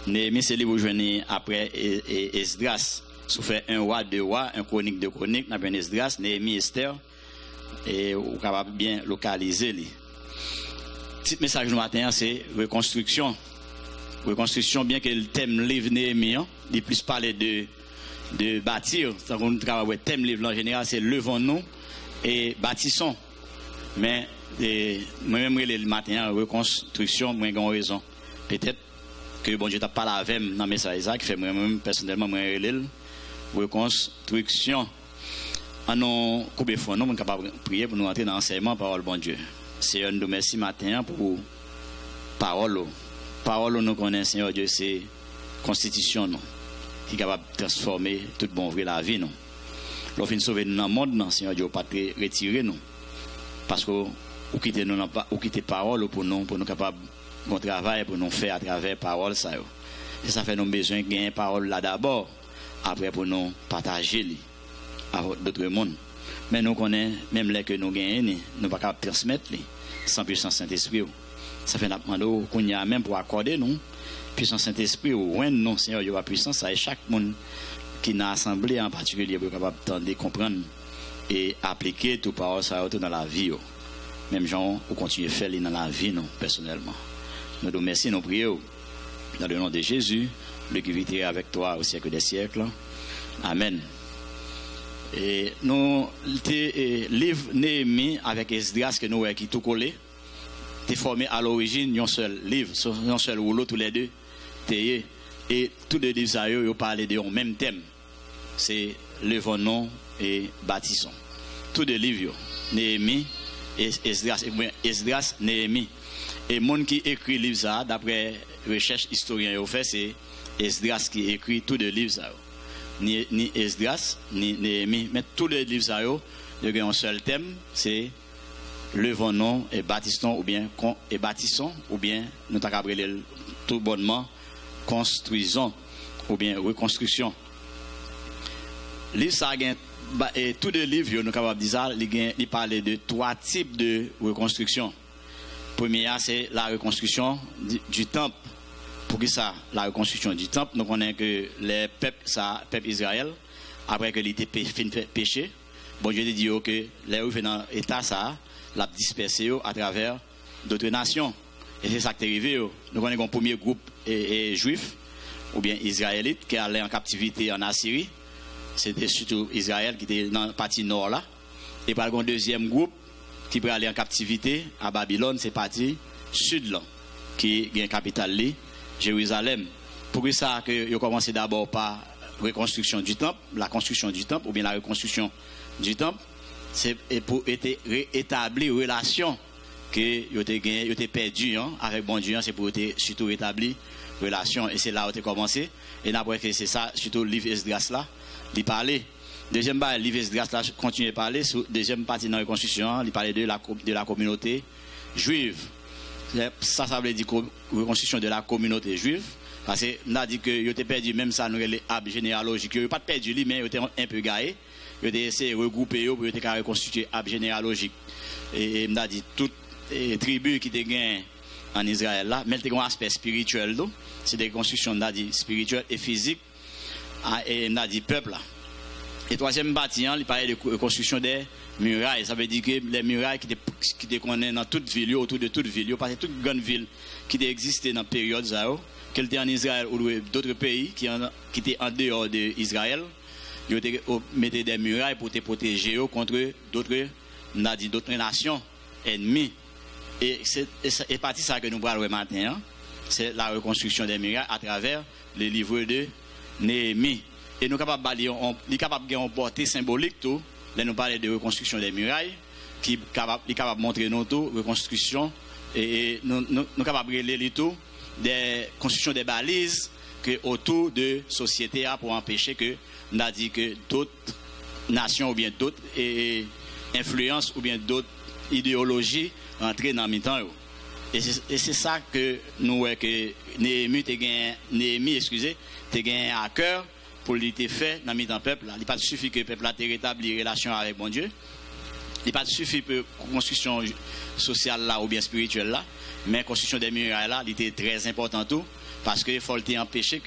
Néhémie, c'est livre journée après Esdras. Si fait un roi, deux rois, un chronique, deux chroniques, n'a bien Esdras, Néhémie, Esther, et vous capable bien localiser les. Petit message du matin, c'est reconstruction. Reconstruction, bien que le thème livre Néhémie, il plus parler de bâtir. Ça qu'on travaille le thème livre en général, c'est levons-nous et bâtissons. Mais moi-même le matin, reconstruction, moi j'ai raison. Peut-être que bon Dieu t'a parlé avec moi dans le message qui fait moi-même personnellement moi reconstruction. En nous couper fond, nous sommes capables de prier pour nous entrer dans l'enseignement parole bon Dieu. Seigneur, nous merci matin pour parole. Parole nous connaissons, Seigneur Dieu, c'est constitution nous, qui est capable de transformer tout bon vrai la vie nous. Lorsqu'on sauver nous dans le monde, Seigneur Dieu, pas retirer nous. Parce que ou quitter nous ou quitter parole pour nous capables de travail pour nous faire à travers parole ça. Et ça fait nous besoin de gagner parole là d'abord, après pour nous partager avec d'autres mondes. Mais nous connaissons, même les que nous gagnons, nous ne pouvons pas transmettre sans puissance Saint-Esprit. Ça fait nous qu'on y a même pour accorder nous, puissance Saint-Esprit, ou non, Seigneur, il y aura puissance, et chaque monde qui n'a assemblé en particulier pour capable de comprendre et appliquer tout parole ça dans la vie. Même gens, on continue à faire dans la vie, nous, personnellement. Nous nous remercions, nous prions dans le nom de Jésus, le qui vit avec toi au siècle des siècles. Amen. Et nous, le livre Néhémie avec Esdras que nous qui tout collé, t'es formé à l'origine un seul livre, un seul rouleau tous les deux. Et tous les livres ça ils parlent de même thème. C'est levons-nous et bâtissons. Tous les livres, Néhémie et Esdras, Néhémie. Et le monde qui écrit livre ça, d'après recherche historien au fait, c'est Esdras qui écrit tous les livres ça. Ni Esdras, ni Néhémie, mais tous les livres ça, il y a un seul thème, c'est levons-nous et bâtissons, ou bien nous t'accabrons tout bonnement, construisons, ou bien reconstruction. Livre ça, et tous les livres, nous sommes capables de dire ça, il parle de trois types de reconstruction. Première, c'est la reconstruction du temple. Pour qui ça, la reconstruction du temple, nous connaissons que les peuples Israël, après que l'été péché, bon Dieu dit que les revenus dans l'état ça, l'a dispersé à travers d'autres nations. Et c'est ça qui est arrivé. Nous connaissons un premier groupe juif, ou bien israélite, qui allait en captivité en Assyrie. C'était surtout Israël qui était dans la partie nord là. Et par contre, un deuxième groupe qui peut aller en captivité à Babylone, c'est partie sud là, qui est une capitale là, Jérusalem. Pour ça que ils ont commencé d'abord par reconstruction du temple, la construction du temple ou bien la reconstruction du temple, c'est pour rétablir relation que ils ont perdu avec bon Dieu, c'est pour surtout rétablir relation et c'est là où ils ont commencé et après que c'est ça surtout le livre Esdras là, il parlait. Deuxième part, le livre Esdras là continue à parler sur deuxième partie dans la reconstruction, il parlait de la communauté juive. Ça veut dire reconstruction de la communauté juive. Parce que nous avons dit que ils ont perdu même ça, nous les arbres généalogiques. Ils n'ont pas perdu, mais ils ont un peu gaillé. Ils ont essayé de regrouper pour reconstituer l'arbre généalogique. Et nous avons dit toutes les tribus qui étaient gagnées en Israël là, mais ils ont un aspect spirituel. C'est des constructions spirituelles et physiques. Et nous avons dit peuple là. Et troisième bâtiment, il parlait de reconstruction des murailles. Ça veut dire que les murailles qui étaient connues dans toute ville, autour de toute ville, parce que toute grande ville qui existait dans la période, qu'elle était en Israël ou d'autres pays qui étaient en dehors d'Israël, ils mettaient des murailles pour te protéger contre d'autres nations ennemies. Et c'est parti ça que nous parlons maintenant, c'est la reconstruction des murailles à travers les livres de Néhémie. Et nous sommes capables de portée symbolique tout. Là, nous parlons de reconstruction des murailles, qui est capable de montrer nous tout, reconstruction, et nous sommes capables de lire tout, des constructions des balises que autour de sociétés pour empêcher que, nous avons dit que d'autres nations ou bien d'autres influences ou bien d'autres idéologies entrent dans le temps. Et c'est ça que nous voyons que Néhémie a gagné à cœur pour lui faire dans le peuple. Il n'est pas suffit que le peuple a rétabli relation avec bon Dieu. Il pas suffit pour construction sociale là ou bien spirituelle là, mais construction des murailles là, il était très important tout. Parce que il faut empêcher,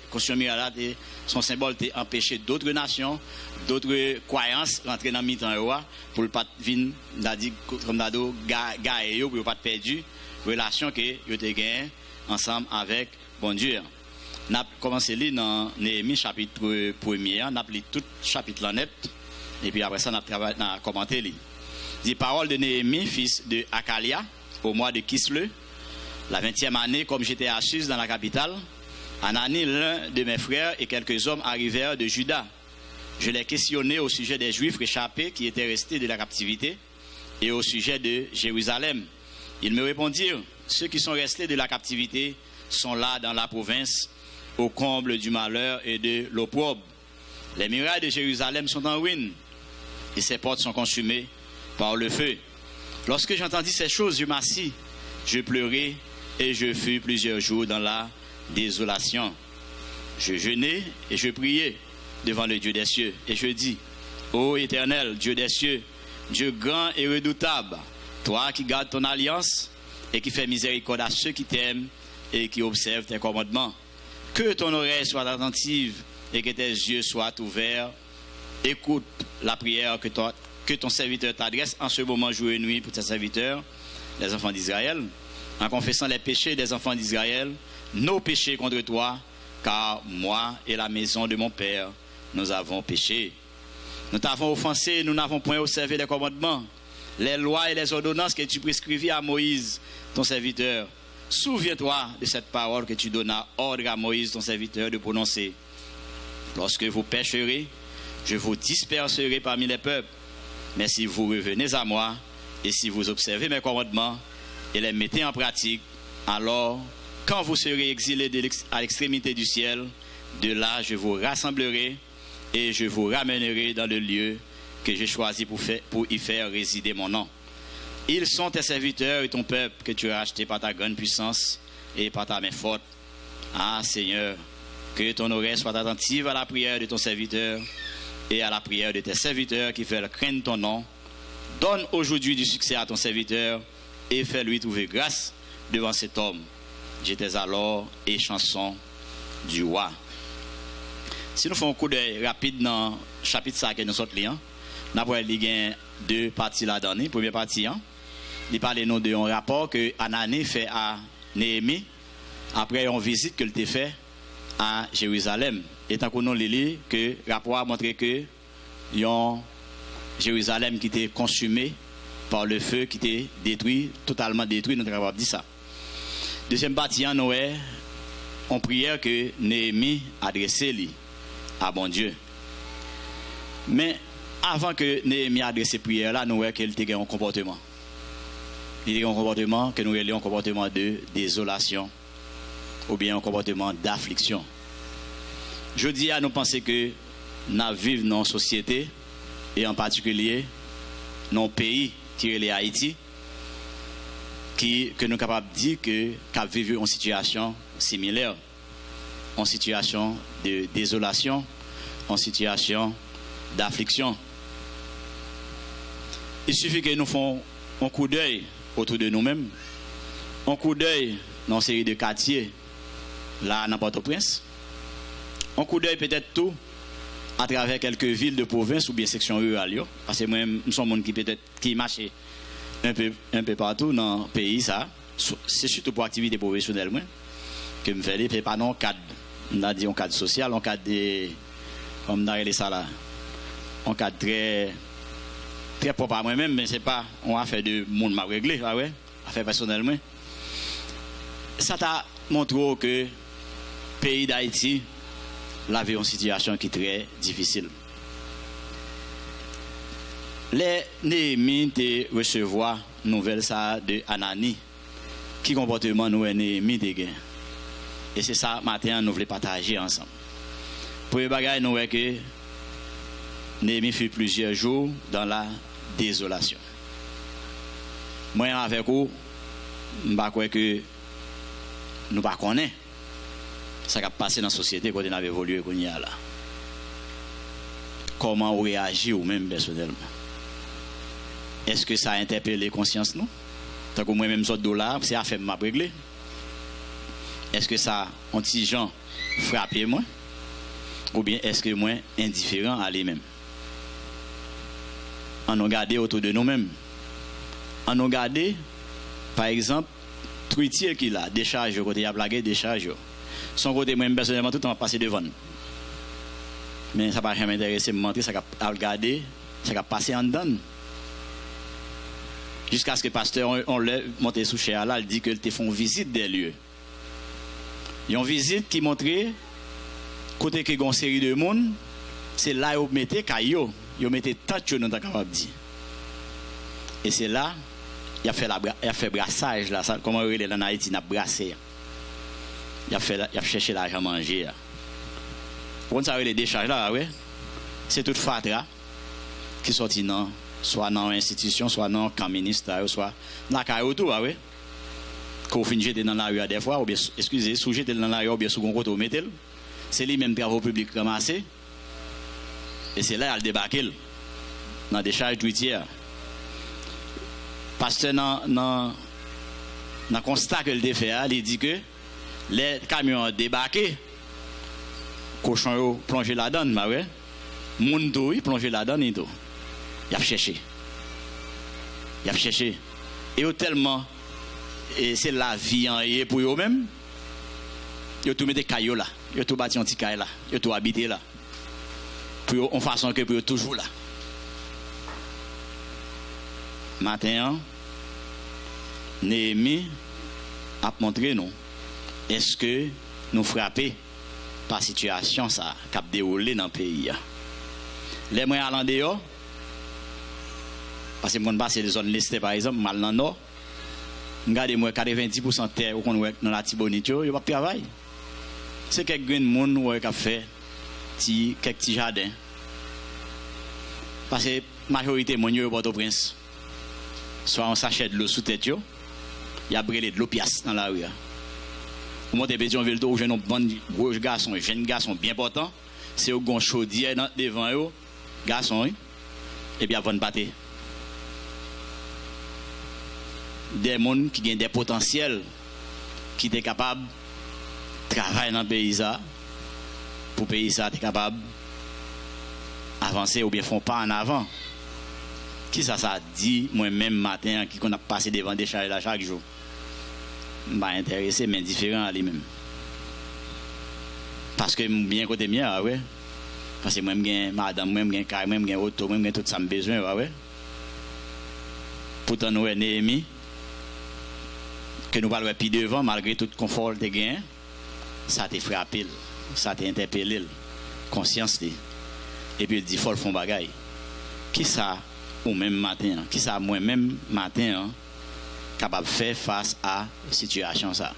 construction muraille là, son symbole était empêcher d'autres nations, d'autres croyances rentrer dans le mi-temps pour ne pas venir, comme d'ado, gagner pour ne pas perdu relation que vous avez gagné ensemble avec bon Dieu. On a commencé à lire dans Néhémie chapitre 1er, on a lu tout chapitre là net, et puis après ça on a commenté. Dit parole de Néhémie, fils de Akalia, au mois de Kisle, la 20e année, comme j'étais à Suse dans la capitale, Anani, l'un de mes frères et quelques hommes arrivèrent de Juda. Je les questionnais au sujet des Juifs réchappés qui étaient restés de la captivité et au sujet de Jérusalem. Ils me répondirent, ceux qui sont restés de la captivité sont là dans la province, au comble du malheur et de l'opprobre. Les murailles de Jérusalem sont en ruine et ses portes sont consumées par le feu. Lorsque j'entendis ces choses, je m'assis, je pleurai et je fus plusieurs jours dans la désolation. Je jeûnais et je priais devant le Dieu des cieux et je dis, ô Éternel, Dieu des cieux, Dieu grand et redoutable, toi qui gardes ton alliance et qui fais miséricorde à ceux qui t'aiment et qui observent tes commandements, que ton oreille soit attentive et que tes yeux soient ouverts. Écoute la prière que ton serviteur t'adresse en ce moment jour et nuit pour tes serviteurs, les enfants d'Israël, en confessant les péchés des enfants d'Israël, nos péchés contre toi, car moi et la maison de mon Père, nous avons péché. Nous t'avons offensé, nous n'avons point observé les commandements, les lois et les ordonnances que tu prescrivis à Moïse, ton serviteur. Souviens-toi de cette parole que tu donnas ordre à Moïse, ton serviteur, de prononcer. Lorsque vous pécherez, je vous disperserai parmi les peuples. Mais si vous revenez à moi, et si vous observez mes commandements, et les mettez en pratique, alors, quand vous serez exilés à l'extrémité du ciel, de là je vous rassemblerai, et je vous ramènerai dans le lieu que j'ai choisi pour y faire résider mon nom. Ils sont tes serviteurs et ton peuple que tu as acheté par ta grande puissance et par ta main forte. Ah Seigneur, que ton oreille soit attentive à la prière de ton serviteur et à la prière de tes serviteurs qui veulent craindre ton nom. Donne aujourd'hui du succès à ton serviteur et fais-lui trouver grâce devant cet homme. J'étais alors et chanson du roi. Si nous faisons un coup d'œil rapide dans le chapitre 5 que nous sommes liés, nous avons deux parties là-dedans. Première partie, il parle de un rapport que Anani fait à Néhémie après une visite qu'il a fait à Jérusalem. Et tant que nous lisons, que le rapport a montré que Jérusalem qui était consumé par le feu, qui était détruit, totalement détruit, nous avons dit ça. Deuxième partie, nous avons une prière que Néhémie adressait à bon Dieu. Mais avant que Néhémie adresse cette prière-là, nous voyons qu'il était un comportement. Il y a un comportement que nous appelons un comportement de désolation ou bien un comportement d'affliction. Je dis à nous penser que nous vivons dans une société et en particulier dans un pays qui est Haïti, que nous sommes capables de dire que nous vivons une situation similaire, une situation de désolation, une situation d'affliction. Il suffit que nous fassions un coup d'œil autour de nous-mêmes, un coup d'œil dans une série de quartiers, là dans Port-au-Prince, un coup d'œil peut-être tout à travers quelques villes de province ou bien sections rurales, parce que moi-même, nous sommes des gens qui marchent un peu partout dans le pays, ça. C'est surtout pour activité professionnelle que je fais, et pas dans le cadre, on a dit un cadre social, un cadre de, comme on a dit ça là, un cadre très propre à moi-même, mais ce n'est pas une affaire de monde m'a réglé, affaire personnellement. Ça t'a montré que le pays d'Haïti avait une situation qui est très difficile. Les Néhémie te recevoir nouvelle ça de Anani. Qui comportement nous Néhémie de gain. Et c'est ça matin nous voulons partager ensemble. Pour les bagages nous que Néhémie fut plusieurs jours dans la désolation. Moi avec vous, je ne crois que nous ne connaissons pas ça qui a passé dans la société quand on a évolué là. Comment on réagit ou même personnellement. est-ce que ça a interpellé la conscience nous? Tant que moi-même sorte dollar, c'est affaire m'a réglé. Est-ce que ça, un petit gens frappé moi? Ou bien est-ce que moi indifférent à lui-même? On nous regarde autour de nous-mêmes. On nous regarde, par exemple, truitier qu'il a, décharge, côté il a plagué, décharge. Son côté, moi personnellement, tout le temps passé devant. Mais ça ne va jamais m'intéresser, me montrer, ça va regarder, ça va passer en dedans. Jusqu'à ce que le pasteur, on l'a monté sous chair là, il dit que te font visite des lieux. Il y a une visite qui montrait, côté qu'il y a une série de monde, c'est là où vous mettez caillou, vous mettez tant de choses, nous sommes capables de dire. Et c'est là, il a fait brassage, là, comment on dit en Haïti, il a brassé. Il a cherché l'argent à manger. Pour ça, les décharges là, ouais, c'est toute fatra qui sortit soit dans l'institution, soit dans le camp ministère, soit dans la carrière autour, ouais. Qu'on finit jeter dans la rue des fois, ou bien, excusez, sous jeter dans la rue, ou bien sous un côté, mettez. C'est lui-même travaux publics ramassés. Et c'est là qu'il a débarqué dans la décharge douitière. Parce que dans le constat que le fait, il dit que les camions ont débarqué, cochon ont plongé là-dedans, bah ouais. Moun tou, il plongé là-dedans, il a cherché. Il a cherché. Et tellement, et c'est la vie en pour eux-mêmes, ils ont tout mis des cailloux là, ils ont tout bâti un petit caillou là, ils ont tout habité là. Pour en façon que pour toujours là. Matin, Néhémie a montré nous, est-ce que nous frappons par la situation ça qui a déroulé dans le pays. Les moyens allant dehors, parce que moi, c'est les zones listées par exemple, mal dans le nord, regardez moi 90% de terre dans la Tibonite, il n'y a pas de travail. C'est quelques gens qui ont fait quelques petits jardins. Parce que la majorité de gens Port-au-Prince, soit on s'achète de l'eau sous tête, il y a brûlé de l'eau pièce dans la rue. Au moment de Pétionville, où j'ai un bon gros garçon, un jeune garçon bien important, c'est au gon chaudière devant eux, garçon, et puis avant de battre. Des gens qui ont des potentiels, qui sont capables de travailler dans le pays, pour le pays, sont capables d'avancer ou bien font pas en avant. Qui ça dit, moi-même matin, qui qu'on a passé devant des charges là chaque jour? Je ne suis pas intéressé, mais indifférent à lui-même. Parce que bien côté mien, ouais. Parce que moi, je madame, moi, je carré, moi, je auto, moi, je tout ça me besoin, ouais. Pourtant, nous, Néhémie, que nous parlons plus devant, malgré tout le confort de gain, ça t'a frappé, ça t'a interpellé, conscience. Et puis il dit, il faut le faire bagaille. Qui ça, ou même matin, qui ça, moi-même matin, capable de faire face à la situation ça.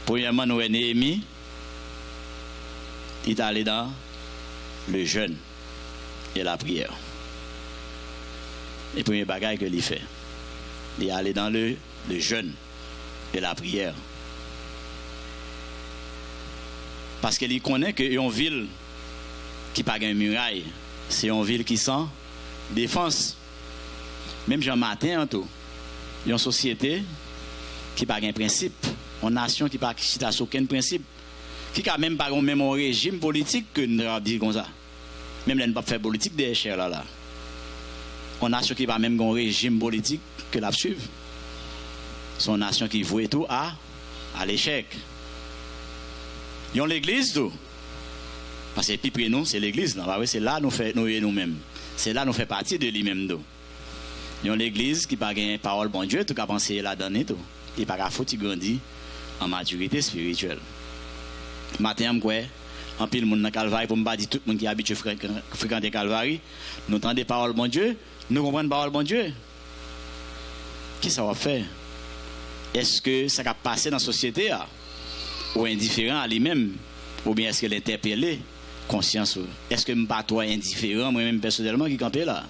Premièrement, nous, Néhémie, il est allé dans le jeûne et la prière. Et premier bagage que il fait, il est allé dans le jeûne et la prière. Parce qu'il connaît qu'une ville qui n'a pas une muraille, c'est une ville qui sent défense. Même Jean Matin, en tout, il y a une société qui n'a pas un principe, une nation qui n'a pas aucun principe, qui n'a même pas un régime politique que nous avons dit comme ça. Même là, nous ne pouvons pas faire politique des chers là. Une nation qui n'a pas même un régime politique que la suivre. C'est une nation qui voit tout à l'échec. Il y a l'église tout. Parce que plus près nous, c'est l'église. C'est là nous faisons nous-mêmes. C'est là nous faisons partie de lui-même. Il y a l'église qui n'a pas une parole bon Dieu, tout cas penser là-dedans. Il n'y a pas faut grandir en maturité spirituelle. Matin, je crois, en pile monde dans Calvaire, pour me dire tout le monde qui habite à fréquenter Calvaire, nous entendons des paroles bon Dieu, nous comprenons parole bon Dieu. Qui ça va faire? Est-ce que ça va passer dans la société ou indifférent à lui-même? Ou bien est-ce qu'elle est interpellée? Conscience. Est-ce que je ne suis pas toi indifférent, moi-même personnellement, qui campé là?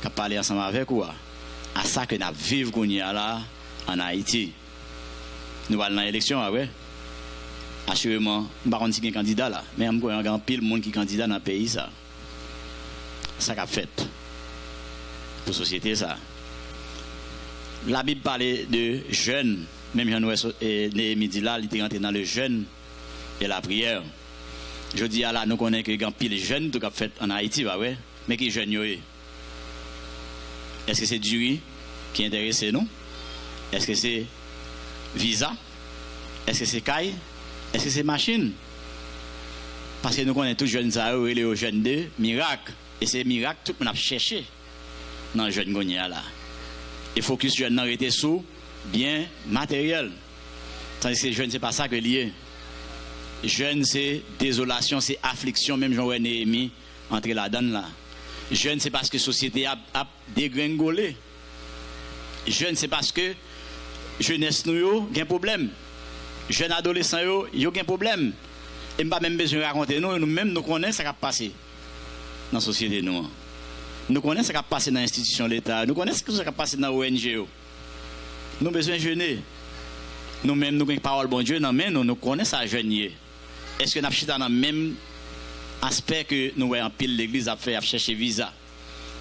Qui a parlé ensemble avec ou? À ça que nous vivons là en Haïti. Nous allons dans l'élection, ouais. Assurément, je ne sais pas si il y a un candidat là, mais il y a un pile de monde qui est candidat dans le pays. Ça qu'a fait. pour la société. Ça. La Bible parlait de jeûne. Même Néhémie dit là, il était rentré dans le jeûne et la prière. Je dis à là, nous connaissons que il y a pile jeunes qui ont fait en Haïti, bah ouais. Mais qui jeunes yoé? Est-ce que c'est Duri qui intéresse nous? Est-ce que c'est Visa? Est-ce que c'est Kai? Est-ce que c'est Machine? Parce que nous connaissons tous jeunes ça, les jeunes de miracle. Et c'est miracle tout le monde a cherché dans le jeune Gonia là. Et focus jeune n'a été sous bien matériel. Tandis que jeune c'est pas ça que lié. Jeune c'est désolation, c'est affliction, même Jean Néhémie entre la donne là. Jeune c'est parce que la société a dégringolé. Jeune c'est parce que jeunesse nous a un problème. Jeune adolescent yo a un problème. Et pas même besoin de raconter nous-mêmes nous connaissons ce qui a passé dans la société nous. Nous connaissons ce qui a passé dans l'institution de l'État, nous connaissons ce qui a passé dans l'ONG. Nous avons besoin de jeûner. Nous-mêmes, nous avons une parole, bon Dieu, nous connaissons à jeûner. Est-ce que nous avons dans le même aspect que nous avons en pile l'église a fait, à chercher visa,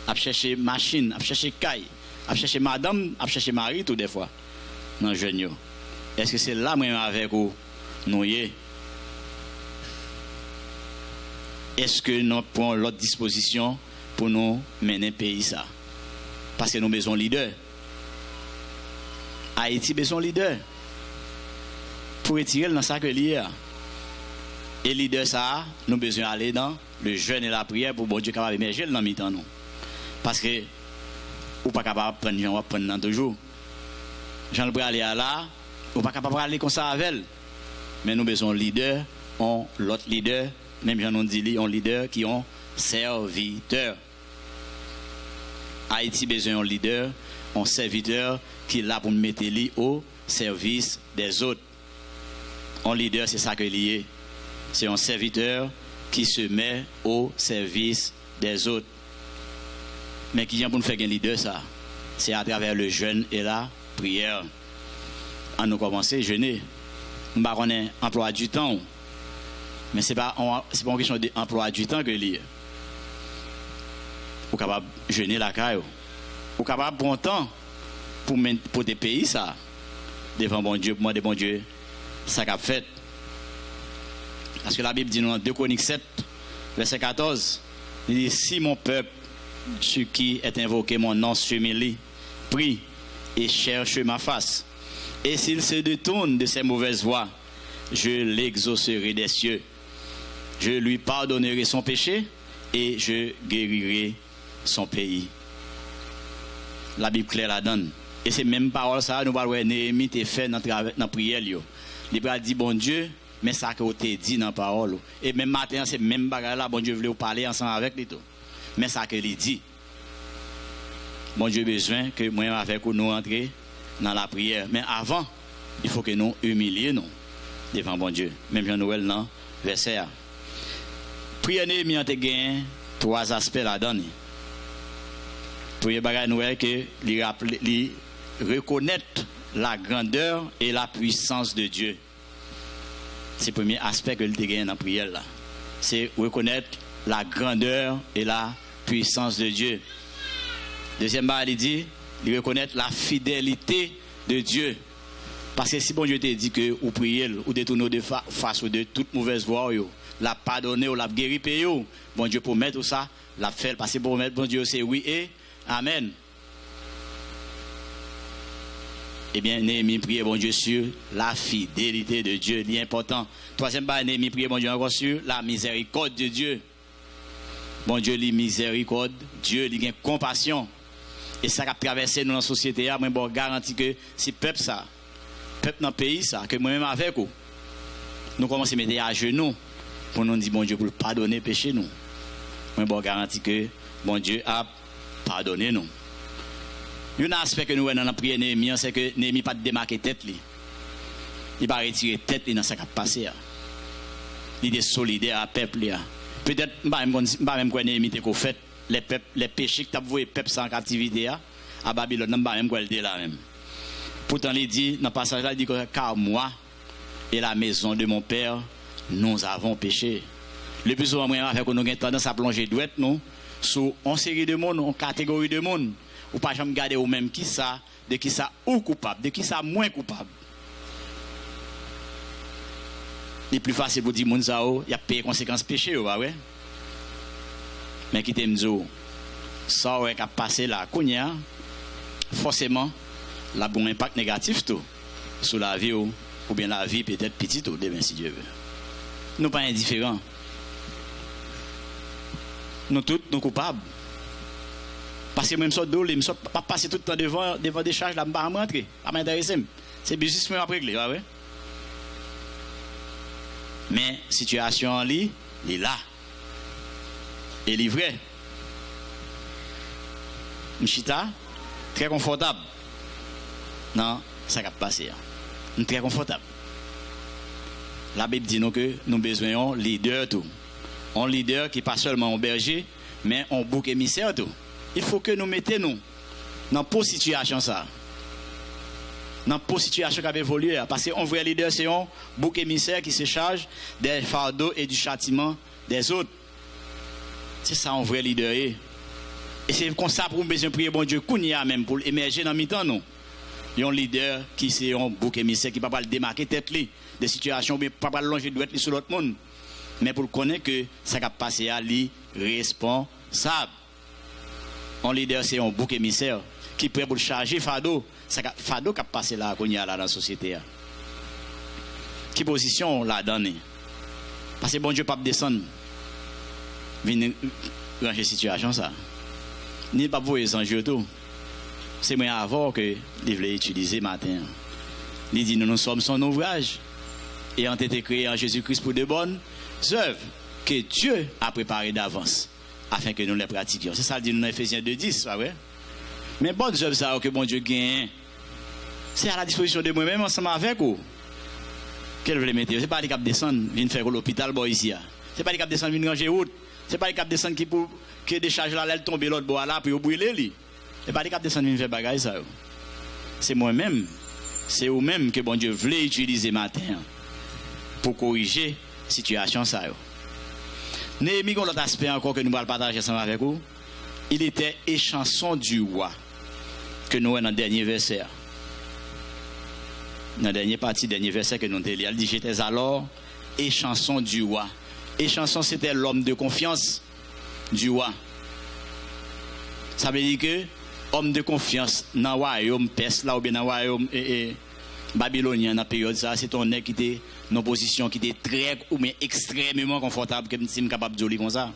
à chercher machine, à chercher caille, à chercher madame, à chercher mari, tout des fois, dans le jeûne. Est-ce que c'est là, même avec vous, nous y est? Est-ce que nous prenons l'autre disposition pour nous mener le pays ça? Parce que nous avons besoin de leader. Haïti a besoin de leader. Pour retirer dans ça que l'IA. Et leader ça, nous avons besoin d'aller dans le jeûne et la prière pour bon Dieu capable émerger dans le mi-temps. Parce que ou pas capable de prendre, on va prendre dans toujours. Jean le aller là, ou pas capable d'aller comme ça avec elle. Mais nous avons besoin de leader, on l'autre leader. Même j'en ai dit, on leader qui ont serviteur. Haïti besoin d'un leader, un serviteur qui est là pour mettre lui au service des autres. Un leader, c'est ça que lié. C'est un serviteur qui se met au service des autres. Mais qui vient pour nous faire un leader, ça? C'est à travers le jeûne et la prière. On nous commencer à jeûner. On a un emploi du temps. Mais ce n'est pas une question d'emploi du temps que lié. Vous êtes capable de jeûner la caille. Vous êtes capable de prendre temps pour des pays, ça. Devant bon Dieu, pour moi, de bon Dieu, ça qu'a fait. Parce que la Bible dit dans 2 Chroniques 7, verset 14, il dit: si mon peuple, sur qui est invoqué mon nom, s'humilie, prie et cherche ma face, et s'il se détourne de ses mauvaises voies, je l'exaucerai des cieux. Je lui pardonnerai son péché et je guérirai son pays. La Bible claire la donne. Et c'est même parole ça, nous allons Néhémie te fait dans la prière. Il a dit, bon Dieu, mais ça que vous avez dit dans la parole. Et même matin, c'est même bagarre là, bon Dieu voulait vous parler ensemble avec lui. Mais ça que il dit. Bon Dieu besoin que moi avec nous entrer dans la prière. Mais avant, il faut que nous humilions devant bon Dieu. Même Jean-Noël, non, verset A. Prière Néhémie a gagné 3 aspects là-dedans. Prière bagaille Noël que lui reconnaître la grandeur et la puissance de Dieu. C'est le premier aspect que il a gagné dans la prière là. C'est reconnaître la grandeur et la puissance de Dieu. Deuxième bagaille il dit, il reconnaître la fidélité de Dieu. Parce que si bon Dieu te dit que vous priez ou détournez de face de toute mauvaise voie, la pardonner ou la guérir, bon Dieu promet tout ça, la fait. Parce que bon Dieu c'est oui et amen. Eh bien, Néhémie prie bon Dieu sur la fidélité de Dieu, l'important. Troisième bas, Néhémie prie bon Dieu encore sur la miséricorde de Dieu. Bon Dieu, lui miséricorde, Dieu lui gagne compassion. Et ça a traversé dans la société, moi bon garantis que si peuple ça, peuple dans le pays ça, que moi-même avec vous, nous commençons à mettre à genoux pour nous dire bon Dieu pour pardonner péché nous. Moi bon garantis que bon Dieu a pardonné nous. Un aspect que nous avons dans la prière Néhémie, c'est que Néhémie pas démarquer tête li. Il va retirer tête li dans ce qui a passé. Il est solidaire à peuple là. Peut-être pas même quoi Néhémie te fait les péchés que tu as voué peuple sans captivité à Babylone, pas même quoi le là même. Pourtant il dit dans le passage là il dit que car moi et la maison de mon père nous avons péché. Le plus souvent moi avec nous avons tendance à plonger douette nous sous une série de monde, une catégorie de monde. ou pas jamais garder ou même qui ça, de qui ça ou coupable, de qui ça moins coupable. Il est plus facile pour dire moun ça il y a payé conséquences péché ouais. Mais qui t'aime dire ça ouais qu'a passé là kounya forcément la bon impact négatif tout sur la vie ou bien la vie peut-être petite ou demain si Dieu veut. Nous pas indifférents. Nous tous nous coupables. Parce que même ça d'eau, je ne pas passer tout le temps devant des charges là, je ne pas rentrer, pas m'intéresser. C'est business même après régler, ouais. Mais situation en lit, il est là. Et il est vrai. Mchita, très confortable. Non, ça va passer. Très confortable. La Bible dit nous que nous besoin d'un leader tout. Un leader qui n'est pas seulement un berger, mais un bouc émissaire tout. Il faut que nous mettions dans une situation ça. Dans une situation qui a évolué. Parce qu'un vrai leader, c'est un bouc émissaire qui se charge des fardeaux et du châtiment des autres. C'est ça un vrai leader. Et c'est comme ça pour nous besoin de prier bon Dieu, kounya même pour émerger dans mi-temps nous. Il y a un leader qui c'est un bouc émissaire qui ne peut pas démarquer tête des situations, mais pas longer de sur l'autre monde. Mais pour connaître que ça va passer à lui responsable. Un leader, c'est un bouc émissaire qui est prêt pour charger fardeau. Fardeau qui a passé là, qu'on y a là dans la société. Qui position là donné? Parce que bon Dieu pas descendre. Venir ranger la situation ça. Ni pas voir les enjeux tout. C'est moi avant que il voulait utiliser matin. Il dit nous sommes son ouvrage et ont été créés en Jésus-Christ pour de bonnes œuvres que Dieu a préparées d'avance afin que nous les pratiquions. C'est ça le dit dans Ephésiens 2:10, pas vrai? Mais bonnes œuvres ça que bon Dieu gagne, c'est à la disposition de moi-même ensemble avec vous. Qu'elle veut mettre, c'est pas les cap descendre, viennent faire l'hôpital boy ici. C'est pas les cap descendre, viennent ranger route. C'est pas les cap descendre qui pour que décharge là, elle tombe l'autre bois là pour brûler lui. C'est pas les cap descendre viennent faire bagaille ça. C'est moi-même, c'est vous-même que bon Dieu voulait utiliser matin pour corriger situation ça. Néhémie, l'autre aspect encore que nous allons partager ensemble avec vous, il était échanson du roi que nous avons dans le dernier verset. Dans la dernière partie, dernier verset que nous avons lu, il dit j'étais alors échanson du roi. Échanson, c'était l'homme de confiance du roi. Ça veut dire que homme de confiance dans le royaume perse là ou bien dans le royaume babylonien dans la période ça, c'est un nègre qui était dans une position qui était très ou bien extrêmement confortable que je suis capable de dire comme ça.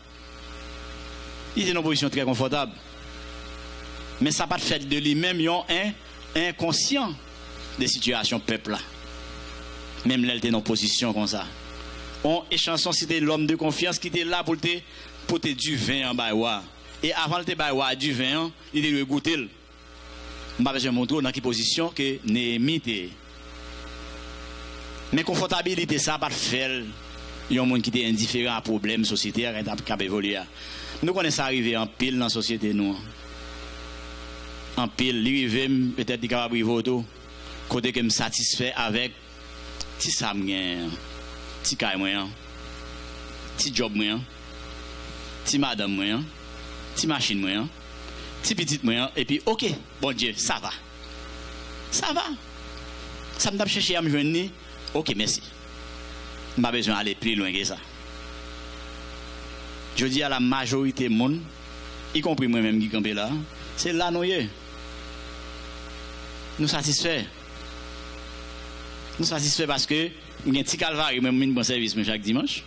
Il était dans une position très confortable. Mais ça n'a pas fait de lui-même un inconscient des situations peuple là. Même là, il était dans une position comme ça. On échanson, c'était l'homme de confiance qui était là pour te du vin en baïwa. Et avant de te baïwa du vin, il était goûter. Je ne vais pas montrer dans quelle position que Néhémie était. Mais confortabilité, ça n'a pas fait. Il y a un monde qui était indifférent à problème sociétaire qui a évolué. Nous connaissons ça arriver en pile dans la société. Nous. En pile, l'arrivée, peut-être qu'il y a un auto, côté que je me satisfait avec petit sam, petit caille, petit job, petit madame, petit machine, petit petit, et puis ok, bon Dieu, ça va. Ça va. Ça me tape chercher à me venir. Ok, merci. Je n'ai pas besoin d'aller plus loin que ça. Je dis à la majorité du monde, y compris moi-même qui campe là, c'est là nous y nous satisfait. Nous satisfait parce que il y a un petit calvaire, même un bon service chaque dimanche.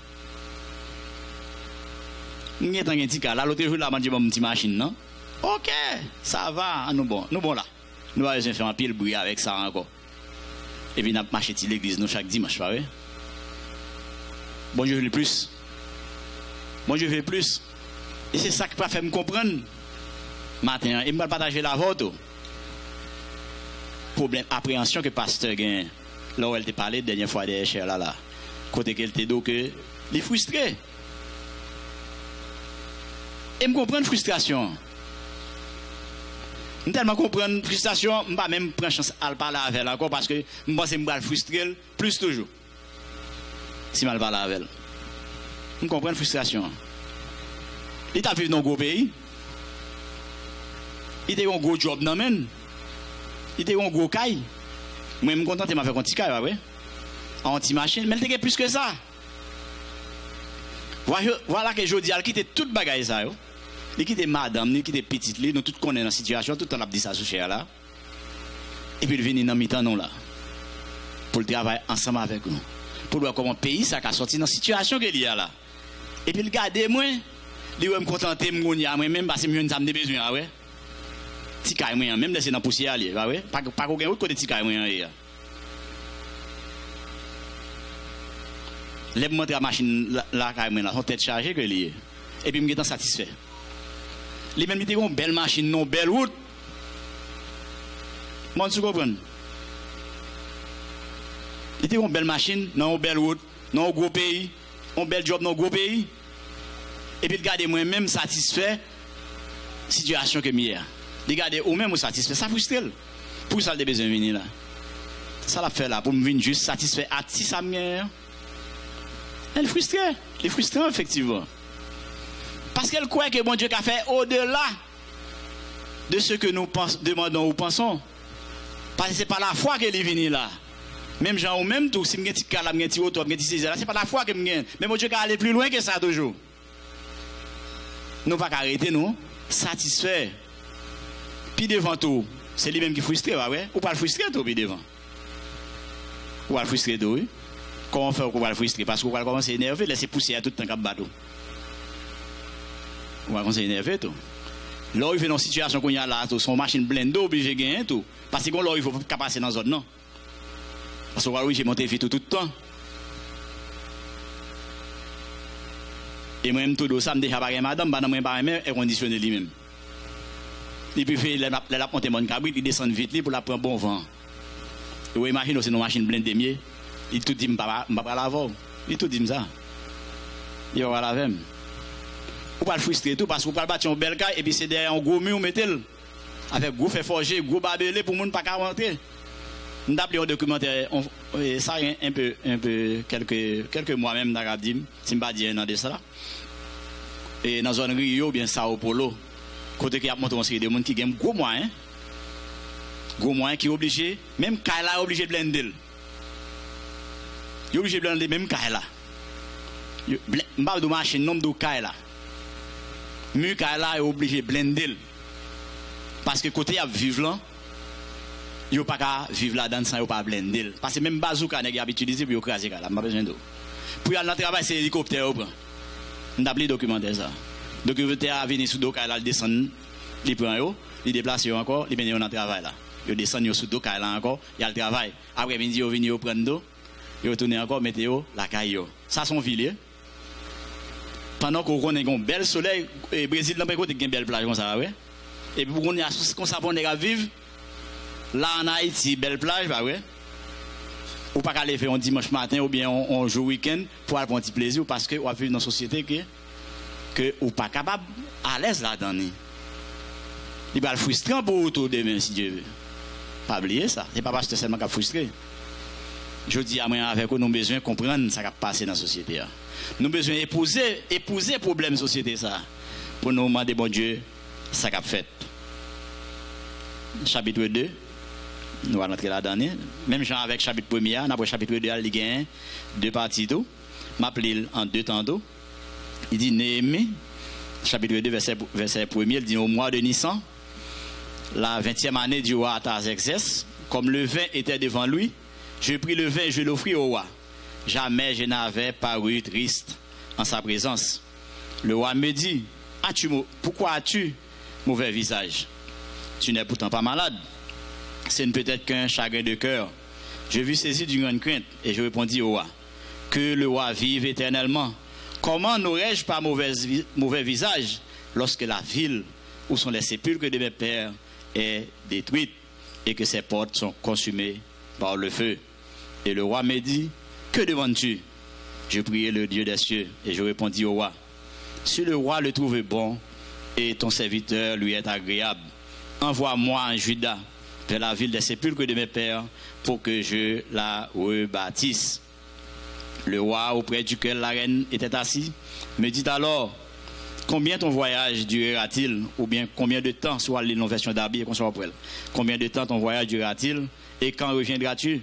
Il y a un petit calvaire. L'autre jour, là, je vais une petite machine, non? Ok, ça va, nous bon là. Nous allons faire un pile bruit avec ça encore. Et puis, nous allons marcher à l'église nous chaque dimanche, pas vrai? Bon Dieu veut plus. Bon Dieu veut plus. Et c'est ça qui va faire me comprendre. Matin, et je vais partager la vôtre. Problème, appréhension que le pasteur gagne. Là où elle t'a parlé la dernière fois des chers là. Côté qu'elle t'a dit que il est frustré. Et me comprendre frustration. Je tellement comprendre frustration, je ne vais même prendre chance à parler avec elle encore parce que je pense que je vais frustrer plus toujours. Si je parle avec elle. Je comprends frustration. Il t'a vécu dans un gros pays. Il était un gros job non men. Il était un gros caille. Moi je me content de m'a fait un petit caille ouais. En petit machine, mais il était plus que ça. Voilà que je dis al quitter toute bagaille ça yo. Il quitte madame, il quitte petite li, nous tous connaissons la situation, tout le temps a dit ça sous cher là. Et puis il vient dans mi-temps non là. Pour travailler ensemble avec nous. Pour voir comment pays ça a sorti dans la situation qu'il y a là. Et puis il garde moi, il va me contenter moi même parce que je n'ai pas besoin ouais. Ti kay moi même laisser dans poussière aller, bah ouais, pas aucun autre côté ti kay moi là. Lève monter la machine la kay moi là, son tête chargée que lié. Et puis me étant satisfait. Les même était une belle machine, non belle route. Moi tu comprends? Il était une belle machine, non belle route, non gros pays, un bel job non gros pays. Et puis regardez moi-même satisfait situation que hier. Regardez ou même satisfait, ça frustre. Pour ça le besoin venir là. Ça l'a fait là pour me venir juste satisfait à ti sa mère. Elle frustrait, il est frustrant effectivement. Parce qu'elle croit que bon Dieu a fait au-delà de ce que nous demandons ou pensons. Parce que ce n'est pas la foi qu'elle est venue là. Même gens ou même tout, si je suis calme, je suis auto, je suis là, ce n'est pas la foi que je gagne. Mais mon Dieu a aller plus loin que ça toujours. Nous ne pouvons pas arrêter, nous. Satisfait. Puis devant tout, c'est lui-même qui frustre, ouais? Ou pas le frustrer, tout, puis devant. Ou pas le frustrer, tout, oui? Comment faire pour pas le frustrer? Parce qu'on va commencer à énerver, laisser pousser à tout le temps comme bateau. On va commencer à énerver tout. Là, il fait dans une situation qu'on y a là, son machine blindée, obligé de gagner tout. Parce que là, il faut pas passer dans la zone, non. Parce que oui, j'ai monté tout le temps. Et moi-même, tout ça, je me dis, madame, je ne pas même air conditionné lui-même. Et puis, il a monté mon cabrit, il descend vite pour la prendre bon vent. Et vous imaginez, c'est une machine blindée mieux. Il tout dit, je ne vais pas laver. Il tout dit ça. Il va laver. Ou pas le frustrer tout parce qu'on peut battre un bel cas et puis c'est derrière un gros mur mettez avec gros fait forger gros barbelé pour monde pas rentrer. On a appelé un documentaire ça un peu quelques mois même dans dit si pas dire dans de ça et dans zone Rio bien Sao Paulo côté qui a monté une série de monde qui gagne gros moyens qui obligé même Kaila obligé de blender. Il obligé de blender même Kaila. M'pa de machine nombre de Kaila. Mukala est obligé de blender. Parce que côté à vivre là, il n'y a pas qu'à vivre là-dedans sans pas blender. Parce que même bazooka n'est pas utilisé pour écraser là, pas besoin d'eau. Pour aller dans le travail, c'est l'hélicoptère. On a appelé documentaire ça. Documentaire a venu sous Doka, il descend, il prend, il déplace encore, il vient dans le travail là. Il descend sous Doka là encore, il y a le travail. Après midi, il vient prendre d'eau, il retourne encore, météo, la caille. Ça son villes. Pendant qu'on a un bel soleil, le Brésil n'a pas une belle plage comme ça, ouais. Et puis on a comme ça pour vivre. Là en Haïti, belle plage, bah ouais. Ou pas aller faire un dimanche matin ou bien un jour week-end pour avoir un petit plaisir parce que on vit dans une société que ou pas capable à l'aise là-dedans. Il va le frustrant pour autour demain si Dieu veut. Pas oublier ça. C'est pas parce que c'est seulement frustré. Je dis à moi avec nous besoin de comprendre ce qui a passé dans la société. Nous avons besoin d'épouser le problème de la société ça, pour nous demander, bon Dieu, ce qu'il a fait. Chapitre 2, nous allons entrer là-dedans. Même genre avec chapitre 1er, après chapitre 2, il y a deux parties. Je m'appelle en deux temps. Il dit Néhémie, chapitre 2, verset 1er, il dit au mois de Nissan, la 20e année du roi Artaxerxès, comme le vin était devant lui, je pris le vin et je l'offris au roi. Jamais je n'avais paru triste en sa présence. Le roi me dit, pourquoi as-tu mauvais visage? Tu n'es pourtant pas malade. Ce ne peut être qu'un chagrin de cœur. Je vis saisi d'une grande crainte et je répondis au roi, que le roi vive éternellement. Comment n'aurais-je pas mauvais visage lorsque la ville où sont les sépulcres de mes pères est détruite et que ses portes sont consumées par le feu? Et le roi me dit, que demandes-tu? Je priai le Dieu des cieux et je répondis au roi, si le roi le trouve bon et ton serviteur lui est agréable, envoie-moi en Juda vers la ville des sépulcres de mes pères pour que je la rebâtisse. Le roi auprès duquel la reine était assis me dit alors, Combien ton voyage durera-t-il? Ou bien combien de temps, soit l'innovation d'habiller qu'on soit après? Combien de temps ton voyage durera-t-il? Et quand reviendras-tu?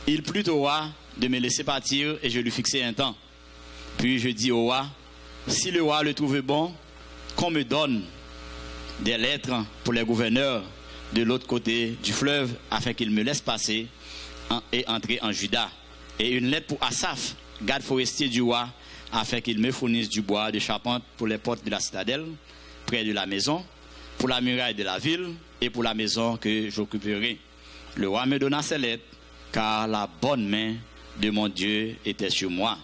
Il plut au roi de me laisser partir et je lui fixai un temps. Puis je dis au roi, si le roi le trouve bon, qu'on me donne des lettres pour les gouverneurs de l'autre côté du fleuve afin qu'ils me laissent passer et entrer en Juda. Et une lettre pour Asaph, garde forestier du roi, afin qu'il me fournisse du bois de charpente pour les portes de la citadelle, près de la maison, pour la muraille de la ville et pour la maison que j'occuperai. Le roi me donna ces lettres, car la bonne main de mon Dieu était sur moi.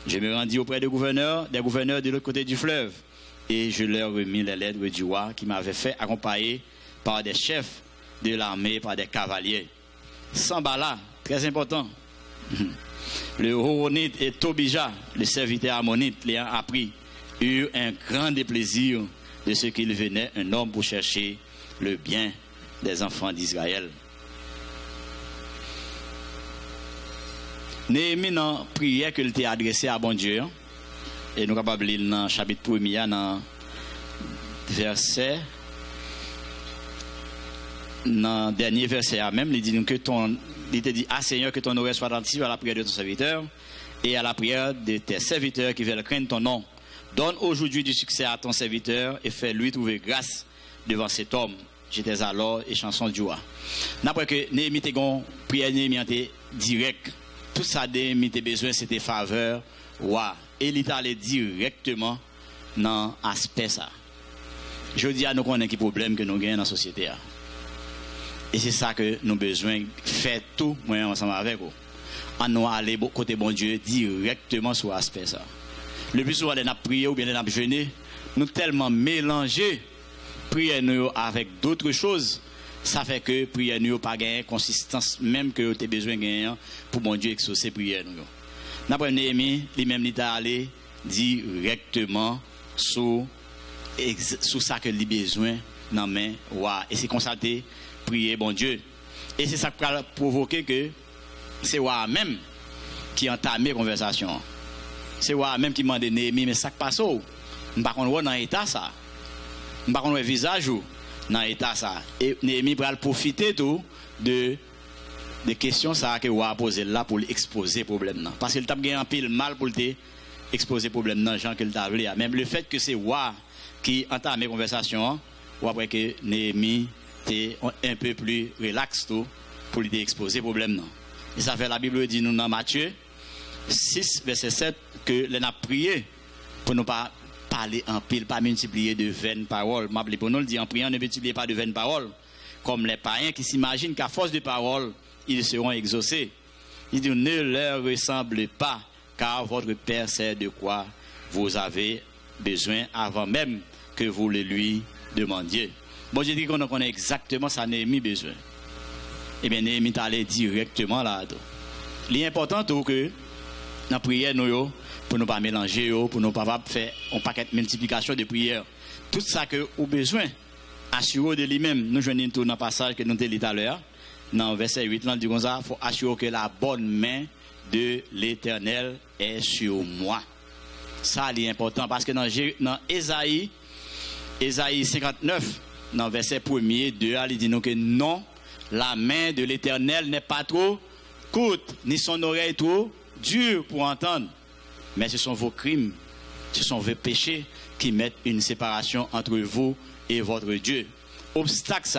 Je me rendis auprès des gouverneurs de l'autre côté du fleuve, et je leur remis les lettres du roi qui m'avait fait accompagner par des chefs de l'armée, par des cavaliers. Sambala, très important, le Horonite et Tobija, le serviteur ammonite, l'ayant appris, eurent un grand déplaisir de ce qu'il venait un homme pour chercher le bien des enfants d'Israël. Néhémie dans prière qu'il t'a adressé à bon Dieu, et nous sommes capables de lire dans le chapitre 1er, dans le dernier verset même, il dit que il te dit, ah Seigneur, que ton oreille soit attentive à la prière de ton serviteur et à la prière de tes serviteurs qui veulent craindre ton nom. Donne aujourd'hui du succès à ton serviteur et fais-lui trouver grâce devant cet homme. J'étais alors et chanson du roi. D'après que Néhémie te gon prière Néhémie direct. Tout ça Néhémie te besoin c'était faveur roi. Et il est allé directement dans l'aspect ça. Je dis à nous qu'on a qui problème que nous gagnons dans la société. Et c'est ça que nous avons besoin de faire tout, moi ensemble avec vous. On nous aller côté bon Dieu directement sur l'aspect ça. Le plus souvent, on a prié ou bien on a jeûné, nous tellement mélangé prière nous avec d'autres choses, ça fait que prière nous pas gagner consistance même que tu as besoin de gagner pour bon Dieu exaucer prière nous. D'après Néhémie, lui-même il est allé directement sur ça que il a besoin dans main roi et c'est constaté prier bon Dieu. Et c'est ça qui a provoqué que c'est roi même qui entame la conversation. C'est roi même qui demande Néhémie, mais ça qui passe où? Je ne sais pas dans l'état ça. Je ne sais pas le visage dans l'état ça. Et Néhémie va profiter tout de questions ça que roi a posé là pour exposer le problème. Parce qu'il a gagné un pile mal pour exposer le problème dans les gens qu'il a voulu. Même le fait que c'est roi qui entame la conversation, ou après que Néhémie un peu plus relax pour lui exposer le problème. Et ça fait la Bible dit nous dans Matthieu 6, verset 7, que l'on a prié pour ne pas parler en pile, pas multiplier de vaines paroles. Pour nous le dit en priant, ne multipliez pas de vaines paroles. Comme les païens qui s'imaginent qu'à force de paroles, ils seront exaucés. Il dit ne leur ressemble pas, car votre Père sait de quoi vous avez besoin avant même que vous le lui demandiez. Bon, je dis qu'on connaît exactement ça Néhémie besoin. Eh bien, Néhémie est allé directement là. L'important est que dans la prière, nous, pour ne pas mélanger, pour ne pas faire un paquet de multiplication de prières. Tout ça que vous avez besoin, assurer de lui-même. Nous jouons tout dans le passage que nous avons dit tout à l'heure. Dans verset 8, il faut assurer que la bonne main de l'Éternel est sur moi. Ça, c'est important parce que dans Ésaïe 59, dans verset 1er, 2, il dit nous que non, la main de l'Éternel n'est pas trop courte, ni son oreille trop dure pour entendre. Mais ce sont vos crimes, ce sont vos péchés qui mettent une séparation entre vous et votre Dieu. Obstacle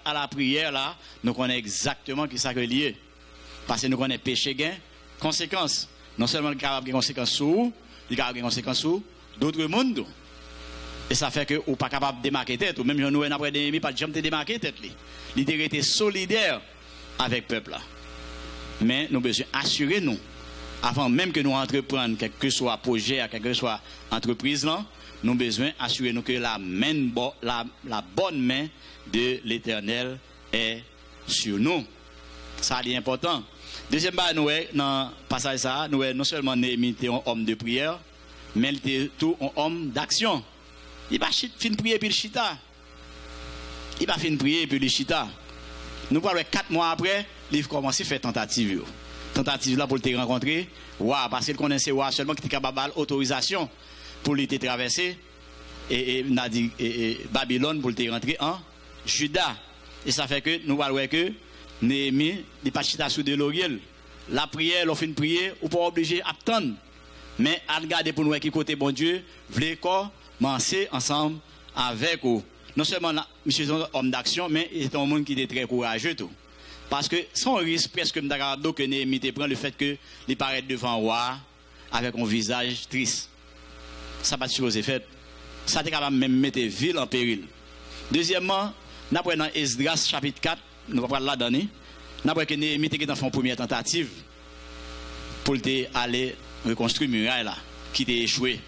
à la prière là, nous connaissons exactement qui ça que lié. Parce que nous connaissons péché gain, conséquences. Non seulement le capable de conséquences sur vous, il capable de conséquences sur d'autres mondes. Et ça fait que vous pas capable de démarquer tête, ou même nous après Néhémie pas jamais démarquer tête li. Il était solidaire avec le peuple là. Mais nous besoin assurer nous avant même que nous entreprenions quel que soit projet, quelle que soit entreprise là, nous besoin assurer nous que la bonne main de l'Éternel est sur nous. Ça c'est important. Deuxième part, nous dans passage ça, nous non seulement Néhémie était un homme de prière, mais il était tout un homme d'action. Il va fin prier puis le chita. Il va fin prier puis le chita. Nous parlons 4 mois après, il commence à faire tentative. Tentative là pour te rencontrer, parce qu'il connaissait seulement qui était capable d'autorisation pour lui traverser. Babylone pour te rentrer en Juda. Et ça fait que nous voyons que Néhémie n'est pas chita sous de l'oriel. La prière, l'on fait une prière, ou pas obligé d'attendre. Mais à regarder pour nous qui côté bon Dieu, voulez commencer ensemble avec vous. Non seulement monsieur est un homme d'action, mais il est un monde qui est très courageux tout. Parce que son risque presque que Néhémie prend le fait que il paraît devant roi avec un visage triste. Ça pas supposé fait. Ça est capable même mettre ville en péril. Deuxièmement, nous prenons dans Esdras chapitre 4, nous va prendre là donner. Nous prenons que Néhémie était dans une première tentative pour aller reconstruire muraille là qui était échoué.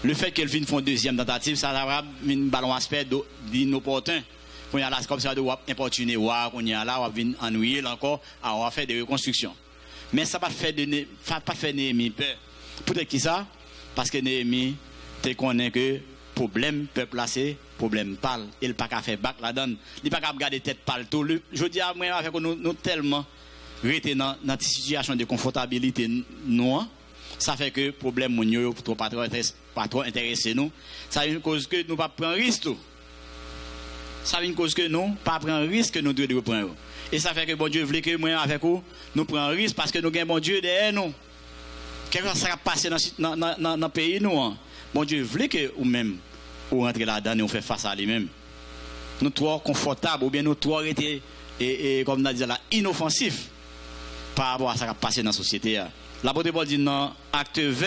Le fait qu'elle vienne faire une deuxième tentative, ça a un ballon aspect d'inopportun. Quand il y a là comme ça de importuner qu'on y a là on vient ennuyer encore à faire des reconstructions. Mais ça pas fait Néhémie peur. Peut-être qui ça parce que Néhémie te connaît que problème peuple là c'est problème parle, il pas qu'à faire bac là-dedans, il pas qu'à garder tête pâle tout. Je dis à moi avec nous tellement rester dans une situation de confortabilité nous. Ça fait que problème mon yo pas trop intéressé nous. Ça une cause que nous pas prendre risque. Ça une cause que nous pas prendre risque nous devons prendre. Et ça fait que bon Dieu voulait que moi avec vous nous prendre risque parce que nous gagnons bon Dieu derrière nous. Quelque chose ça va passer dans le pays nous. Bon Dieu voulait que ou même ou rentrer là-dedans et on fait face à lui-même. Nous trop confortables ou bien nous trop été et comme on a dit là inoffensifs par rapport à ça qui va passer dans la société. L'apôtre Paul dit dans Acte 20,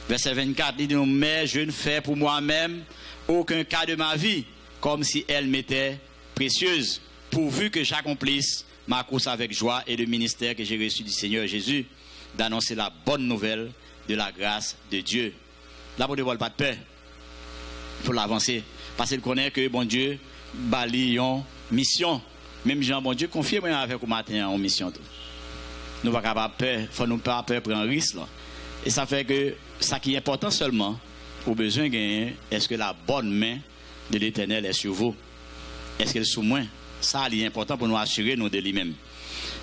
verset 24, il dit « Mais je ne fais pour moi-même aucun cas de ma vie, comme si elle m'était précieuse, pourvu que j'accomplisse ma course avec joie et le ministère que j'ai reçu du Seigneur Jésus, d'annoncer la bonne nouvelle de la grâce de Dieu. » L'apôtre Paul pas de peur pour l'avancer, parce qu'il connaît que bon Dieu bali une mission. Même Jean, bon Dieu, confie-moi avec au matin en mission. Nous ne pouvons pas peur, il faut nous pas peur prendre un risque. Là. Et ça fait que ça qui est important seulement, au besoin de gagner, est-ce que la bonne main de l'Éternel est sur vous? Est-ce qu'elle est sous moi? Ça, c'est important pour nous assurer nous de lui-même.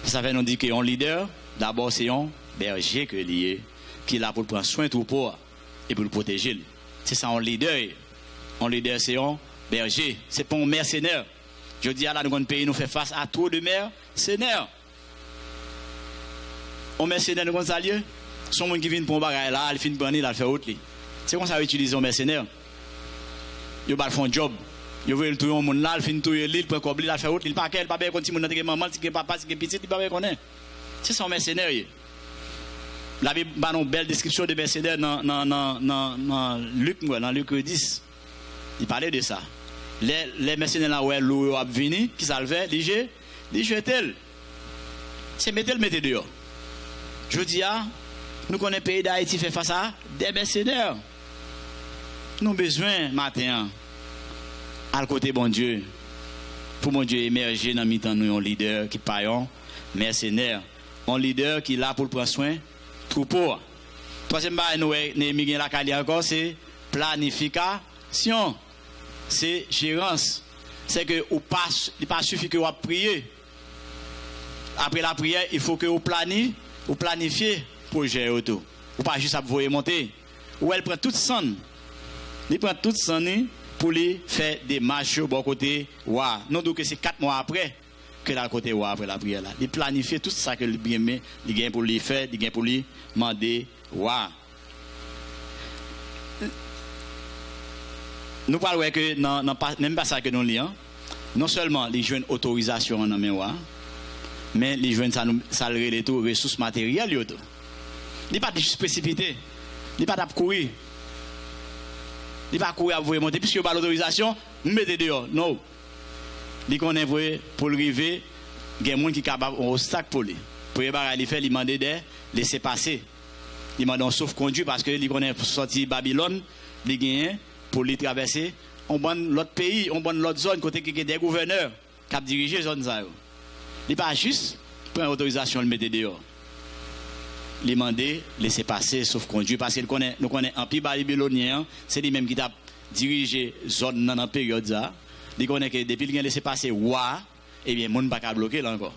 Ça fait nous dire qu'un leader, d'abord c'est un berger que lié, qui est là pour prendre soin de troupeau et pour le protéger. C'est ça un leader. Un leader c'est un berger, c'est pas un mercenaire. Je dis à la notre pays nous fait face à trop de mercenaires. On mercenaire nous ça lieu, son monde qui vient pour un bagage là, il finit prendre, il a fait autre. C'est comme ça utiliser un mercenaire. Yo ba font job. Yo veut tout un monde là, il finit tout l'île pour combler, il a fait autre, il pas quel pas bien continue dans maman, si papa, si petit, il pas bien connaît. C'est son mercenaire. La Bible a une belle description de mercenaires dans Luc 10. Il parlait de ça. Les mercenaires là où l'eau a venu, qui salvaient, les jetent. C'est mettre dehors. Je dis, nous connaissons le pays d'Haïti fait face à des mercenaires. Nous avons besoin, matin, à côté bon Dieu, pour mon Dieu émerger dans mi-temps, nous un leader qui paye un mercenaire. Un leader qui est là pour prendre soin troupeau. Troisième chose, nous avons la qualité encore, c'est planification. C'est gérance. C'est que il ne pas suffit que vous priez. Après la prière, il faut que vous planifiez le projet auto. Ou pas juste à vous monter. Ou elle prend toute son. Il prend toute son pour lui faire des marches au bon côté. Non, donc c'est 4 mois après que la côté après la prière là. Il planifie tout ça que il gagne pour lui faire, il gagne pour lui demander. Nous parlons que même pas ça que nous lisons, non seulement les jeunes autorisation en mémoire, mais les jeunes ça les ressources matérielles. Il n'y a pas de précipité, il n'y a pas de courir. Il n'y a pas de courir à vous monter, puisque pas l'autorisation, vous mettez dehors. Non. Il connaît pour le river, il y a des gens qui sont capables d'un obstacle pour lui. Pour les faire, il demande de laisser passer. Il demande un sauf-conduit parce qu'il connaît pour sortir Babylone, il gagne pour les traverser. On bonne l'autre pays, on bonne l'autre zone, côté qui a des gouverneurs qui ont dirigé la zone. Il n'est pas juste pour une autorisation de le mettre dehors. Il demande de laisser passer sauf-conduit parce qu'il connaît, nous connaissons un pays babylonien, c'est lui-même qui a dirigé la zone dans la période. Il connaît que depuis qu'il a laissé passer, eh bien, le monde ne peut pas bloquer là encore.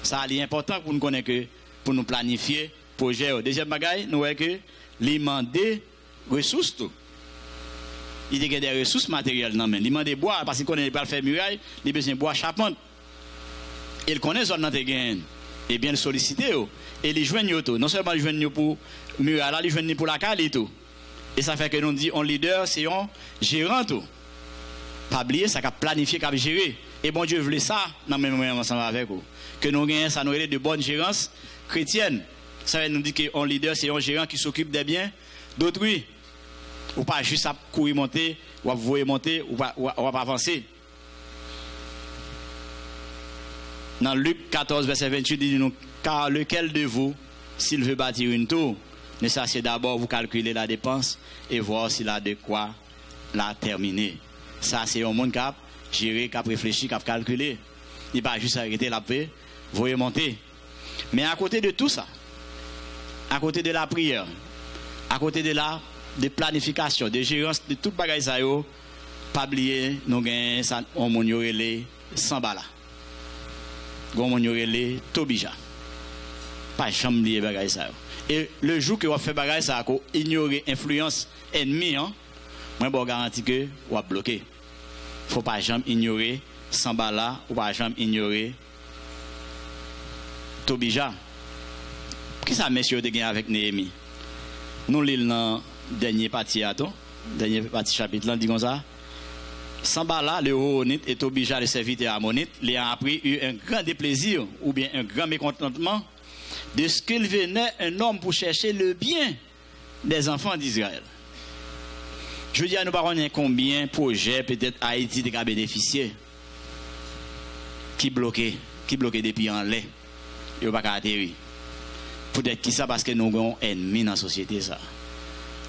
Ça, c'est important pour nous connaître que pour nous planifier le projet. Deuxième bagaille, nous voyons que les demander ressources tout. il a des ressources matérielles. Non, mais il demande bois parce qu'il connaît pas le faire muraille, il a besoin de bois charpente. Il connaît zone dans et bien sollicité et les joignent tout. Non seulement les joignent pour muraille, les joignent pour la cale et tout. Et ça fait que nous dit on leader, c'est un gérant tout. Pas oublier ça qu'a planifié, qu'a géré. Et bon Dieu voulait ça dans même moment ensemble avec vous. Que nous gagnons ça nous de bonne gérance chrétienne. Ça nous dit qu'un leader c'est un gérant qui s'occupe des biens d'autrui. Ou pas juste à courir monter, ou à voyer monter, ou pas avancer. Dans Luc 14, verset 28, il dit nous, car lequel de vous, s'il veut bâtir une tour, ne s'assied d'abord vous calculer la dépense et voir s'il a de quoi la terminer. Ça, c'est un monde qui a géré, qui a réfléchi, qui a calculé. Il ne va pas juste arrêter la paix, voyer monter. Mais à côté de tout ça, à côté de la prière, à côté de la planification, de gérance, de tout bagage ça, pas oublier, nous gagnons ça, on monte les 100 balles. On les Tobija. Pas jamais oublier bagage ça. Et le jour que vous fait bagage ça, vous ignorez influence ennemie, moi je garantis que vous êtes bloqué. Faut pas jamais ignorer 100 balles ou pas jamais ignorer Tobija. Qui ça messieurs de gagner avec Néhémie? Nous lisons dans dernier partie chapitre là dit comme ça. Sambala, le Horonite et Tobija, le serviteur ammonite, les a appris eu un grand déplaisir ou bien un grand mécontentement de ce qu'il venait un homme pour chercher le bien des enfants d'Israël. Je veux dire, nous ne savons pas combien de projets peut-être Haïti a bénéficié qui bloquaient depuis en lait. Il n'y a pas atterrir. Peut-être qui ça parce que nous avons un ennemi dans la société.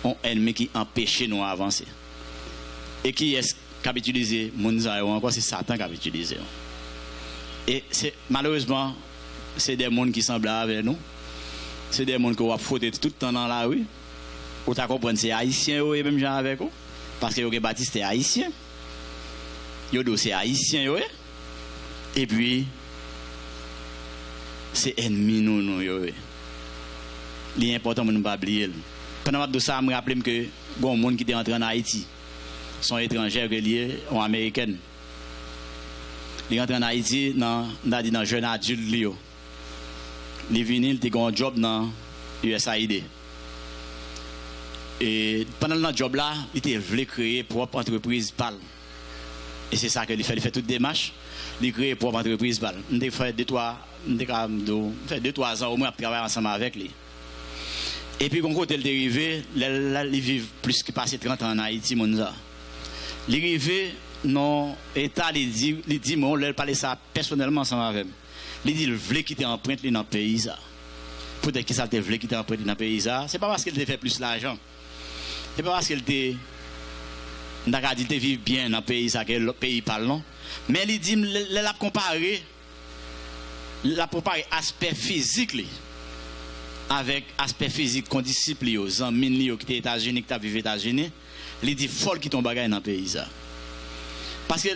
Un ennemi qui empêche nous d'avancer. Et qui est qui a utilisé Mounza encore c'est Satan qui a utilisé. Et c'est malheureusement c'est des gens qui semblent avec nous. C'est des gens qui ont fauté tout le temps dans la rue. Ou t'as compris c'est haïtien et même gens avec vous parce que yo Baptiste est haïtien. Yo do c'est haïtien yo. Et puis c'est ennemi nous yo. L'important de ne pas oublier. Pendant tout ça, je me rappelle que bon monde qui est entré en Haïti sont étrangers reliés ou américaines. Ils rentrent en Haïti dans jeune adulte Lio. Ils viennent, ils ont un job dans USAID. Et pendant le job là, ils voulaient créer propre entreprise PAL. Et c'est ça qu'il fait. Il fait toute démarche. Il crée propre entreprise PAL. On a fait 2-3 ans au moins à travailler ensemble avec lui. Et puis, quand il est arrivé, il vit plus que passer 30 ans en Haïti, Monza. Il est arrivé dans l'État, il dit, moi, il parlait ça personnellement ensemble avec lui. Il dit, il voulait quitter empreinte dans le pays. Peut-être qu'il voulait quitter empreinte dans le pays. Ce n'est pas parce qu'il fait plus l'argent. Ce n'est pas parce qu'il vit bien dans le pays, que le pays parle, non. Mais il dit, il a comparé l'aspect physique avec l'aspect physique qu'on discipline aux amis qui étaient aux États-Unis, qui vivent aux États-Unis. Il dit, folle qui tombe dans le pays. Parce que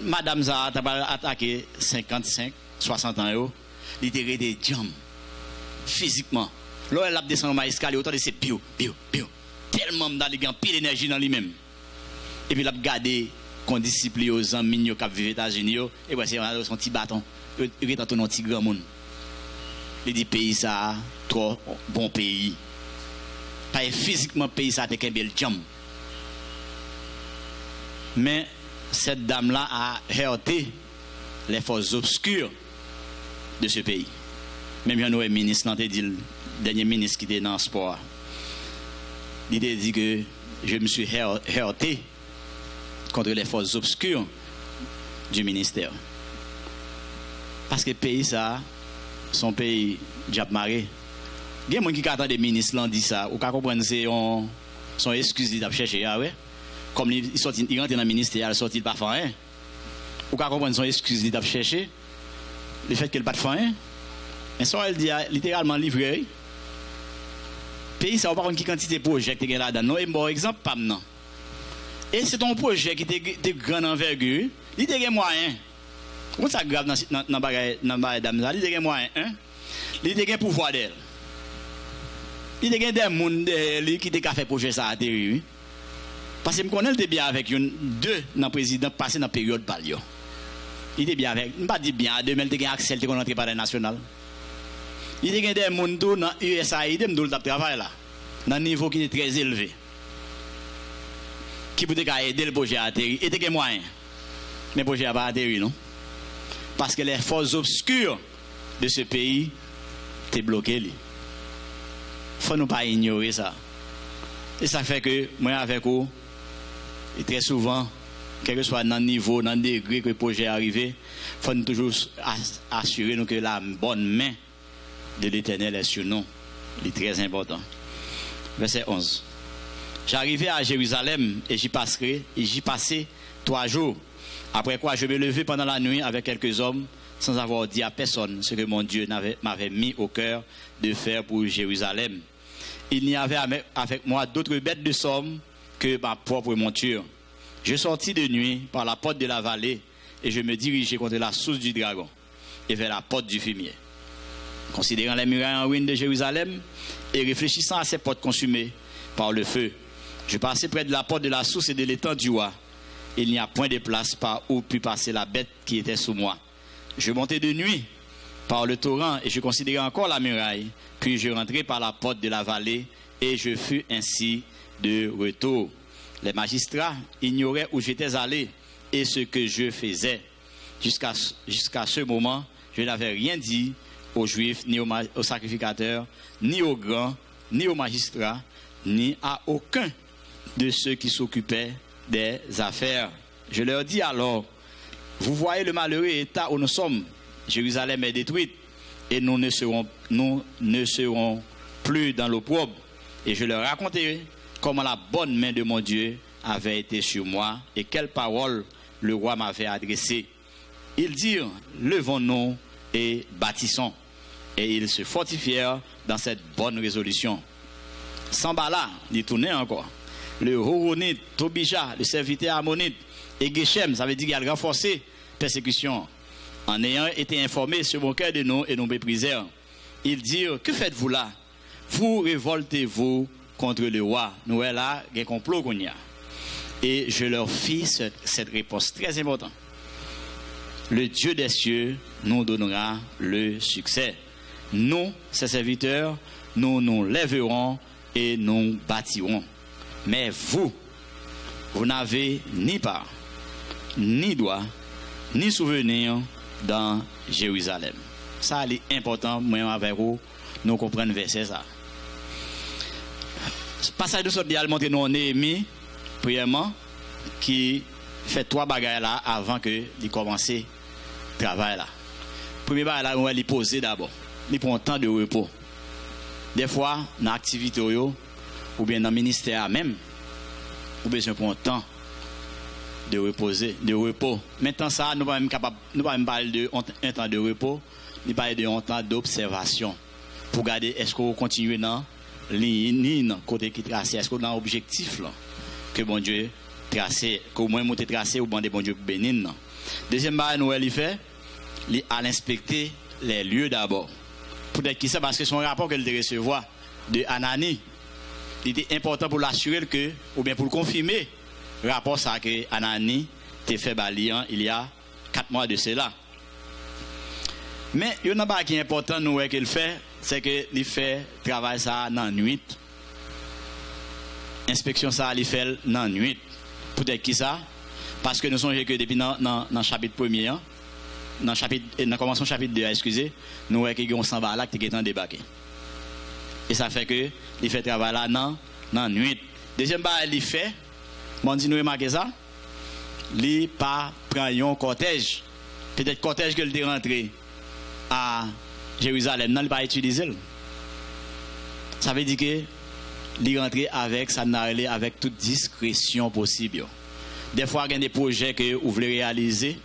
madame Zah a attaqué 55, 60 ans, il était des jambes physiquement. Là, elle a descendu dans l'escalier, autant de c'est pio. Tellement il a pile d'énergie dans lui-même. Et puis il a gardé qu'on discipline aux amis qui vivent aux États-Unis. Et puis c'est son petit bâton. Il est dans un petit grand monde. Il dit, pays ça, trop bon pays. Pas physiquement, pays ça, t'es qu'un bel jambes. Mais cette dame-là a heurté les forces obscures de ce pays. Même si nous avons un ministre, le dernier ministre qui était dans le sport, il a dit que je me suis heurté contre les forces obscures du ministère. Parce que le pays, ça, son pays, diable maré. Il y a des gens qui attendent des ministres qui disent ça, ou qui comprennent que c'est son excuse de chercher. Comme il rentre dans le ministère, il sortit pas faire rien. Ou qu'à comprendre son excuse il t'a cherché le fait qu'elle pas de faire rien. Mais ça elle dit littéralement livré. Pays ça pas qui quantité de projets qui là dedans. Un bon exemple pas maintenant. Et c'est un projet qui était de grande envergure, il était moyen. Comment ça grave dans bagaille dame ça, il était moyen il était pouvoir d'elle. Il était des monde qui était fait projet ça atterri. Parce que je connais le bien avec deux dans le président passé dans la période Palio. Il était bien avec, je ne pas dire bien, demain il était accès, il était rentré par les national. Il était des gens dans USAID, il travail là, dans un niveau qui est très élevé. Qui peut aider le projet à atterrir. Il était moyen. Mais le projet n'a pas atterri, non? Parce que les forces obscures de ce pays étaient bloquées. Il ne faut nous pas ignorer ça. Et ça fait que moi avec vous, et très souvent, quel que soit dans le niveau, dans le degré que le projet est arrivé, il faut nous toujours assurer nous que la bonne main de l'Éternel est sur nous. C'est très important. Verset 11. J'arrivais à Jérusalem et j'y passais 3 jours. Après quoi, je me levais pendant la nuit avec quelques hommes sans avoir dit à personne ce que mon Dieu m'avait mis au cœur de faire pour Jérusalem. Il n'y avait avec moi d'autres bêtes de somme que ma propre monture. Je sortis de nuit par la porte de la vallée et je me dirigeais contre la source du dragon et vers la porte du fumier. Considérant les murailles en ruine de Jérusalem et réfléchissant à ces portes consumées par le feu, je passais près de la porte de la source et de l'étang du roi. Il n'y a point de place par où put passer la bête qui était sous moi. Je montais de nuit par le torrent et je considérais encore la muraille. Puis je rentrai par la porte de la vallée et je fus ainsi de retour. Les magistrats ignoraient où j'étais allé et ce que je faisais. Jusqu'à ce moment, je n'avais rien dit aux Juifs, ni aux sacrificateurs, ni aux grands, ni aux magistrats, ni à aucun de ceux qui s'occupaient des affaires. Je leur dis alors, vous voyez le malheureux état où nous sommes. Jérusalem est détruite et nous ne serons plus dans l'opprobre. Et je leur raconterai comment la bonne main de mon Dieu avait été sur moi et quelles paroles le roi m'avait adressées. Ils dirent, levons-nous et bâtissons. Et ils se fortifièrent dans cette bonne résolution. Sambala, il tournait encore. Le Horonite, Tobija, le serviteur ammonite, et Geshem, ça veut dire qu'il a renforcé persécution. En ayant été informés sur mon cœur de nous et nous méprisèrent, ils dirent, que faites-vous là? Vous révoltez-vous contre le roi? Nous sommes là, il y a un complot qu'on y a. Et je leur fis cette réponse très importante. Le Dieu des cieux nous donnera le succès. Nous, ses serviteurs, nous nous lèverons et nous bâtirons. Mais vous n'avez ni part, ni droit, ni souvenir dans Jérusalem. Ça, c'est important, moi, avec vous, nous comprenons verset ça. Ce passage de sorte de montrer nous Néhémie, premièrement, qui fait 3 bagages là avant que il commence le travail là. Premier bagage là, on va les poser d'abord. Il prend un temps de repos. Des fois, dans l'activité ou bien dans le ministère même, ou besoin de prendre un temps de reposer, de repos. Maintenant, ça, nous ne sommes pas parler d'un temps de repos, nous parlons d'un temps d'observation. Pour regarder, est-ce qu'on continue dans ligne, côté qui trace, est-ce qu'on a un objectif là, que bon Dieu tracé, qu'au moins monter tracé ou bon Dieu bénir. Deuxième chose, nous allons faire, à l'inspecter les lieux d'abord. Peut-être qui ça, parce que son rapport qu'elle devait recevoir de Anani, il était important pour l'assurer que, ou bien pour le confirmer, le rapport ça que Anani t'a fait baliant il y a 4 mois de cela. Mais il y a un chose qui est important nous qu'il fait, c'est qu'il fait travail ça dans la nuit. Inspection ça, il fait dans la nuit. Peut-être qui ça? Parce que nous sommes que depuis dans le chapitre 1er, dans le commencement chapitre 2, excusez, nous voyons qu'il y a un Sambala qui est en débarqué. Et ça fait que il fait travail là dans la nuit. Deuxième chose, il fait, on dit nous remarquez ça, il pas prend un cortège. Peut-être cortège que il est rentré à Jérusalem, non, il pas utilisé. Ça veut dire que il rentré avec ça avec toute discrétion possible. Des fois, il y a des projets que vous voulez réaliser.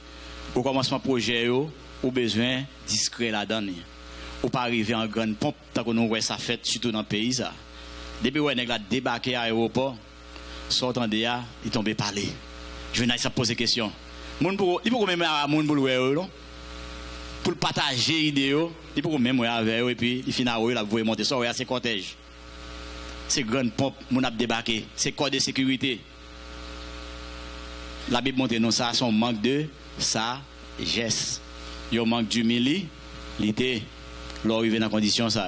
Au commencement projet, vous avez besoin discret là-dedans. Ou pas arriver en grande pompe, tant que nous voyons ça fait, surtout dans le pays. Ça. Depuis que vous avez débarqué à l'aéroport, sortant de là, il tombe parler. Je vais poser des questions. Il faut même à moun pour le partager l'idée, il faut même avec eux et puis il finit à eux, là, vous voyez monter ça, c'est cortège. C'est grande pompe, mon a débarqué, c'est corps de sécurité. La Bible montre nous ça, son manque de sagesse. Il manque d'humilité. L'arriver dans condition ça.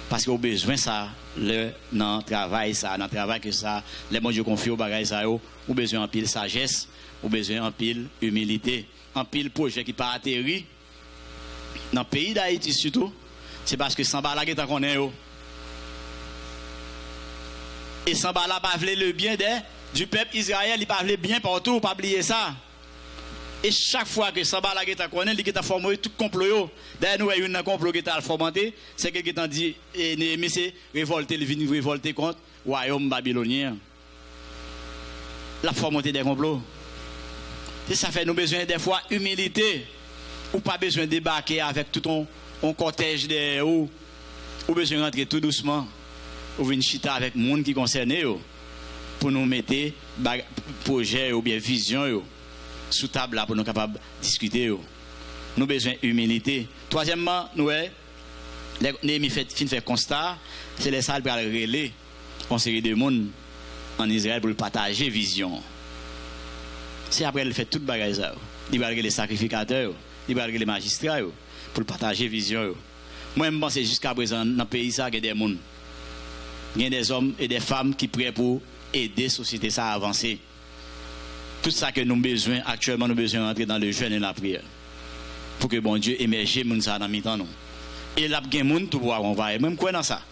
Parce qu'on a besoin ça dans le travail ça, dans le travail que ça, les bons Dieu confient au bagage ça, ou besoin en pile sagesse, ou besoin en pile humilité, en pile projet qui pas atterri dans le pays d'Haïti surtout, c'est parce que Sambala qui est qu'on est et Sambala pas veut le bien du peuple Israël, il pas veut bien partout, pas oublier ça. Et chaque fois que Sambala qui est qu'on est, il a formé tout complot. D'ailleurs nous avons un complot qui est formaté, c'est quelqu'un qui a dit Néhémie c'est révolter, il vient révolter contre le royaume babylonien. La formaté des complots. Et ça fait nous besoin des fois humilité. Ou pas besoin de débarquer avec tout un cortège de ou besoin rentrer tout doucement. Ou venir chita avec le monde qui concerne pour nous mettre projet ou bien vision sous table là pour nous capables de discuter. Nous besoin humilité. Troisièmement, nous Néhémie fait constat, c'est les salles pour relayer en série de monde en Israël pour partager vision. C'est après elle fait toute bagage ça. Il va regarder les sacrificateurs, il va regarder les magistrats pour partager vision. Moi je pense jusqu'à présent dans le pays ça il y a des monde. Il y a des hommes et des femmes qui prient pour aider la société ça à avancer. Tout ça que nous avons besoin actuellement, nous avons besoin d'entrer dans le jeûne et la prière. Pour que bon Dieu émerge moun ça dans mi-temps nous. Et là il y a des gens tout pouvoir on va même quoi dans ça.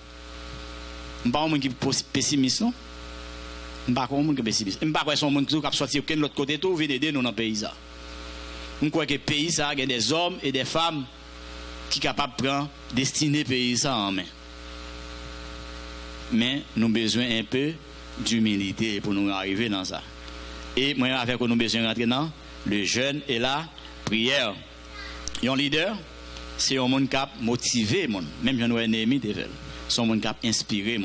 Je ne suis pas un monde qui est pessimiste non. Je ne suis pas un monde qui est pessimiste. Je ne suis pas un monde qui est sorti de l'autre côté tout vient aider nous dans le pays ça. Je crois que le pays ça il y a des hommes et des femmes qui sont capables de prendre destiner le pays ça en main. Mais nous avons besoin un peu d'humilité pour nous arriver dans ça. Et moi avec nous avons besoin de rentrer dans le jeûne et la prière. Un leader, c'est un monde qui a motivé, même si nous avons Néhémie, c'est un monde qui a inspiré.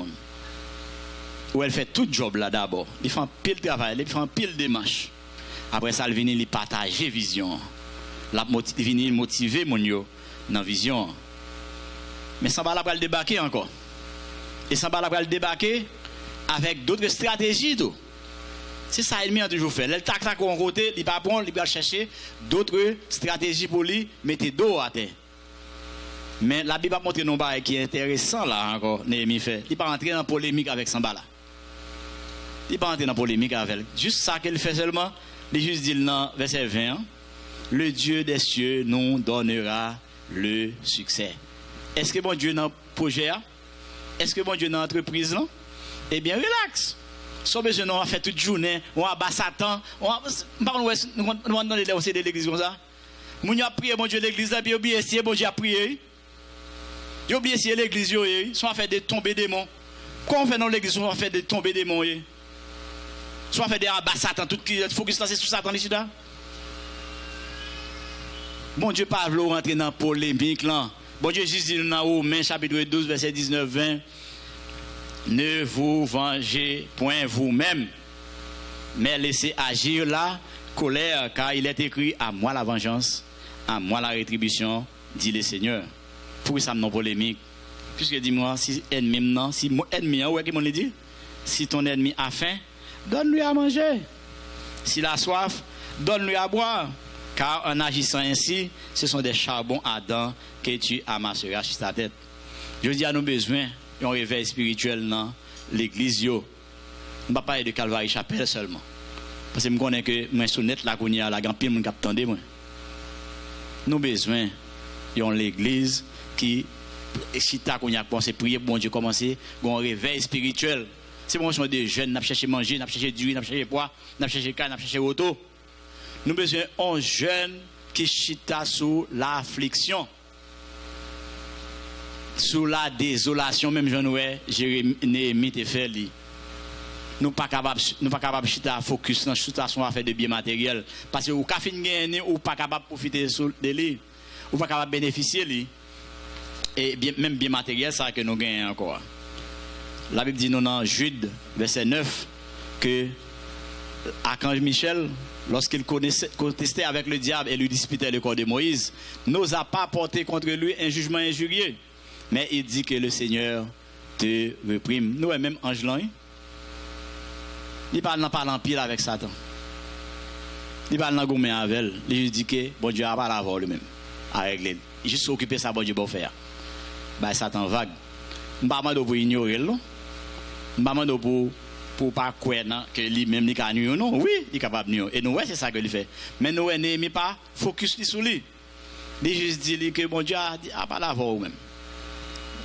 Où elle fait tout le job là d'abord. Il fait un pile de travail, il fait un pile de démarche. Après ça, il vient lui partager vision. Il vient motiver mon yo dans la vision. Mais ça va le débarquer encore. Et ça va le débarquer avec d'autres stratégies. Tout. C'est ça l'ennemi a toujours fait. Le tac-tac en côté, il va prendre, il va chercher d'autres stratégies pour lui mettre dos à terre. Mais la Bible a montré nos bails qui est intéressant là encore. Néhémie fait. Il va entrer en polémique avec Sambala. Il va entrer en polémique avec elle. Juste ça qu'il fait seulement. Il juste dit dans verset 20. Le Dieu des cieux nous donnera le succès. Est-ce que bon Dieu dans le projet? Est-ce que bon Dieu dans l'entreprise? Eh bien, relax. Sans besoin, on va faire toute journée, on va battre Satan. Nous allons dans l'église comme ça. Nous avons prié, bon Dieu, l'église, puis oublié si bon Dieu a prié. J'ai oublié si l'église, soit fait de tomber des démons. Quand on fait dans l'église, on va faire de tomber des démons. Soit fait des abattre Satan, tout qui focus là, c'est sur Satan ici là. Bon Dieu, pas vouloir rentrer dans la polémique là. Bon Dieu, juste dit dans Romains chapitre 12, verset 19-20. Ne vous vengez point vous-même, mais laissez agir la colère, car il est écrit à moi la vengeance, à moi la rétribution, dit le Seigneur. Pourquoi ça me non polémique? Puisque dis-moi, si ennemi non, si mon ennemi, ouais, qui m'ont dit, si ton ennemi a faim, donne-lui à manger. S'il a soif, donne-lui à boire. Car en agissant ainsi, ce sont des charbons ardents que tu amasseras sur ta tête. Je dis à nos besoins. Un réveil spirituel dans l'église. Je ne vais pas parler de Calvary Chapelle seulement. Parce que je connais que moi, sur net, là, il y a la grande pile, qui attendait moi. Nous avons besoin de l'église qui, si tu as pensé prier, bon Dieu, commencer, un réveil spirituel. C'est bon, on des jeunes, nous cherchons manger, nous cherchons du riz, nous cherchons poids, nous cherchons canne, nous cherchons auto. Nous avons besoin d'un jeune qui chita sous l'affliction. Sous la désolation, même je nous ai Néhémie te fait li. Nous pas capable de chita focus dans situation à faire de biens matériels parce que ou ka fin gagner ou pas capable profiter de lui ou pas capable bénéficier lui et bien, même bien matériel ça que nous gagnons encore. La Bible dit nous dans Jude verset 9 que Archange Michel lorsqu'il contestait avec le diable et lui disputait le corps de Moïse n'osa pas porter contre lui un jugement injurieux. Mais il dit que le Seigneur te réprime. Nous, même Angelin, il parle en pile avec Satan. Il parle dans gourmet avec elle, il dit que bon Dieu a pas l'avoir lui-même à régler. Juste occuper ça bon Dieu pour faire. Bah ça t'en vague. M'pa mando pour ignorer là. M'pa mando pour pas croire que lui-même il ca nuire non. Oui, il est capable nuire. Et nous ouais c'est ça que il fait. Mais nous n'aimons pas focus sur lui. Il juste dit que bon Dieu a pas l'avoir même.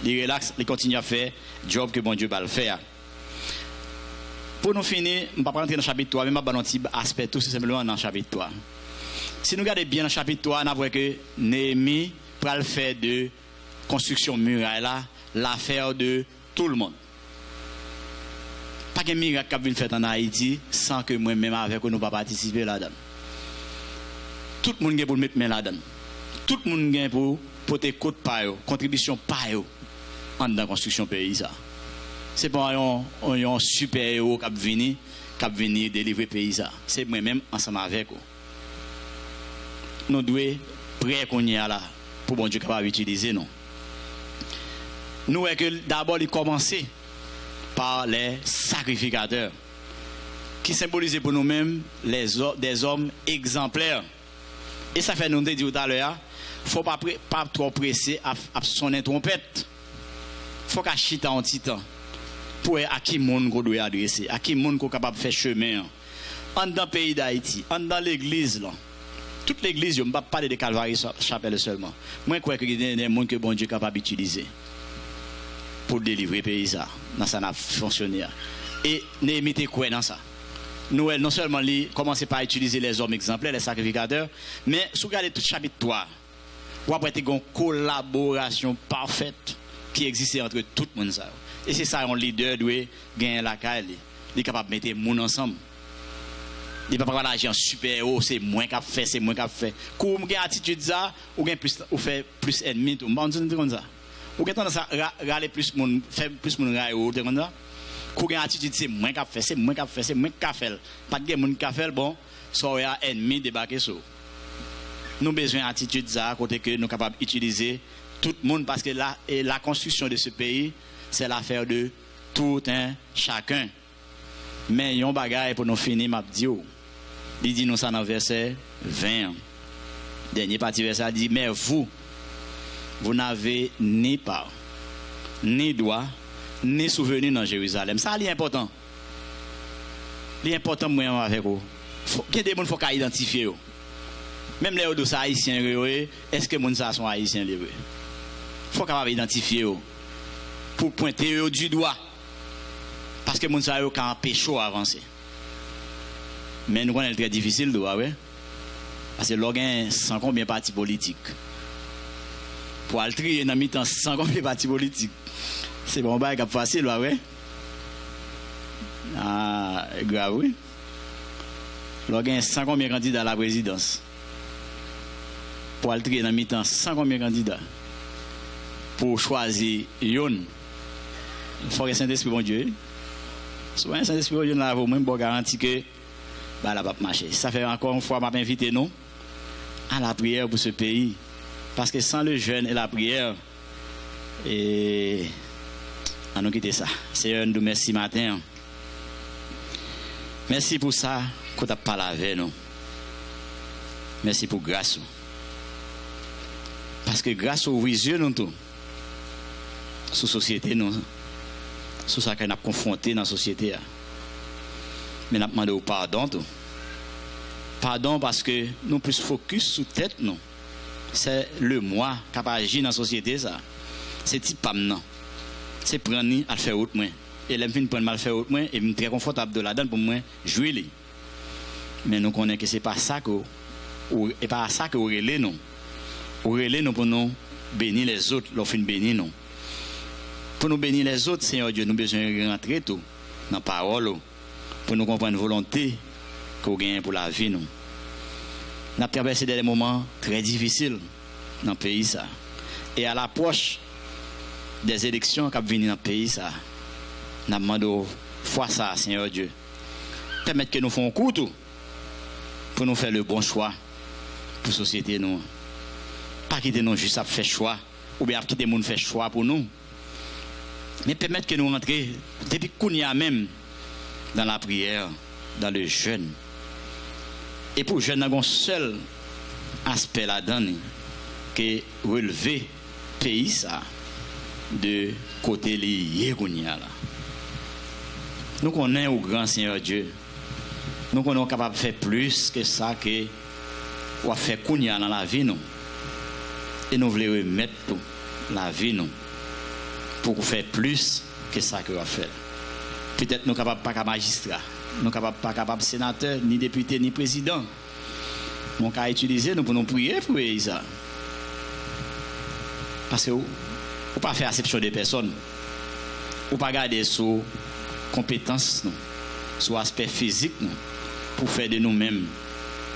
Il relaxe, il continue à faire job que bon Dieu va le faire. Pour nous finir, je ne vais pas rentrer dans le chapitre 3, mais je vais vous un petit aspect tout simplement dans le chapitre 3. Si nous regardons bien dans le chapitre 3, nous voyons que Néhémie va le faire de construction muraille là, l'affaire de tout le monde. Pas de miracle qui vient fait en Haïti sans que moi-même avec nous ne pas participer là-dedans. Tout le monde est pour mettre main là-dedans. Tout le monde est pour porter côte par eux, contribution par eux dans la construction pays ça. C'est pas un super héros qui vient délivrer le pays. C'est moi-même ensemble avec vous. Nous devons prêt qu'on y a là pour bon Dieu capable d'utiliser nous. Nous voyons que d'abord il commençait par les sacrificateurs qui symbolisaient pour nous-mêmes des hommes exemplaires. Et ça fait nous dire tout à l'heure, il ne faut pas trop presser à sonner trompette. Il faut qu'à chita en petit temps. Pour à qui monde qu'on doit adresser, à qui monde qu'on est capable de faire chemin. En dans le pays d'Haïti, en dans l'église là. Toute l'église, je ne vais pas parler de Calvary Chapelle seulement. Moi, je crois qu'il y a des gens que bon Dieu est capable d'utiliser pour délivrer le pays ça. Dans ça, ça a fonctionné. Et Néhémie était quoi dans ça? Nous, non seulement commencer par utiliser les hommes exemplaires, les sacrificateurs, mais si vous regardez tout le chapitre 3, vous avez une collaboration parfaite qui existait entre tout le monde. Et c'est ça, un leader doit gagner la caille. Il est capable de mettre les gens ensemble. Il ne peut pas avoir l'argent super haut, c'est moins qu'à faire, c'est moins qu'à faire. Quand vous avez une attitude ça, vous faites plus ennemi. Vous avez comme ça. Vous avez tendance à râler plus de monde, faire plus de monde râler haut, comme ça. Quand vous avez une attitude, c'est moins qu'à faire, c'est moins qu'à faire, c'est moins qu'à faire. Pas de monde qu'à faire, bon, ça aura ennemi débarquer sur. Nous avons besoin d'une attitude ça, côté que nous sommes capables d'utiliser tout le monde, parce que la construction de ce pays, c'est l'affaire de tout un chacun. Mais il y a un bagage pour nous finir, m'a dit. Il dit nous ça dans verset 20. Dernier partie verset il dit mais vous n'avez ni part, ni droit, ni souvenir dans Jérusalem. Ça c'est important. L'important moi avec vous. Il y a des gens qu'il faut identifier. Même les autres haïtiens, est-ce que les gens sont haïtiens? Il faut capable identifier pour pointer du doigt. Parce que les gens ont un péché à avancer. Mais nous connaissons très difficile, ouais. Parce que l'organe sans combien de partis politiques. Pour aller trier dans mi-temps sans combien de partis politiques. C'est bon, bah, c'est facile, ouais. Ah, grave, oui. L'organe sans combien de candidats à la présidence. Pour aller trier dans mi-temps sans combien de candidats. Pour choisir Yon. Il faut que Saint-Esprit, bon Dieu. Souvent, Saint-Esprit, bon Dieu, là, vous même pour garantir que bah, la va marcher. Ça fait encore une fois, m'a invité nous à la prière pour ce pays. Parce que sans le jeûne et la prière, et on nous quitter ça. C'est un de merci matin. Merci pour ça qu'on t'a parlé avec nous. Merci pour grâce. Parce que grâce aux yeux nous tout, sous société nous, sous ça qu'on a confronté dans la société. Mais nous avons demandé pardon. Pardon parce que nous plus focus sur tête nous. C'est le moi qui a agi dans la société ça. C'est type pam. C'est prendre à faire autre moins. Et les fin prendre mal faire autre moins et me très confortable de là-dedans pour moi jouer. Mais nous connaissons que c'est pas ça que et pas ça que relais nous. Relais nous pour nous bénir les autres, leur fin bénir nous. Pour nous bénir les autres, Seigneur Dieu, nous avons besoin de rentrer tout dans la parole. Pour nous comprendre la volonté qu'on gagne pour la vie. Nous avons traversé des moments très difficiles dans le pays. Ça. Et à l'approche des élections qui viennent dans le pays, ça, nous avons demandé fois ça, Seigneur Dieu. Permettre que nous fassions un coup tout pour nous faire le bon choix pour la société. Nous. Pas quitter nous juste à faire choix, ou bien quitter les gens faire choix pour nous. Mais permettre que nous rentrions depuis qu'on y a même dans la prière, dans le jeûne. Et pour jeune, un seul aspect là-dedans, que relever pays ça de côté lié là. Nous connaissons au grand Seigneur Dieu. Nous sommes capables de faire plus que ça que on a fait kounya dans la vie nous. Et nous voulons remettre la vie nous pour faire plus que ça que on a fait. Peut-être nous ne sommes pas capables magistrat, nous ne sommes pas capables sénateur, ni député, ni président. Mon cas utiliser nous pour nous prier pour ça. Parce que vous ne pas faire exception des personnes. Vous ne pas garder sur compétences, sur aspect physique, pour faire de nous-mêmes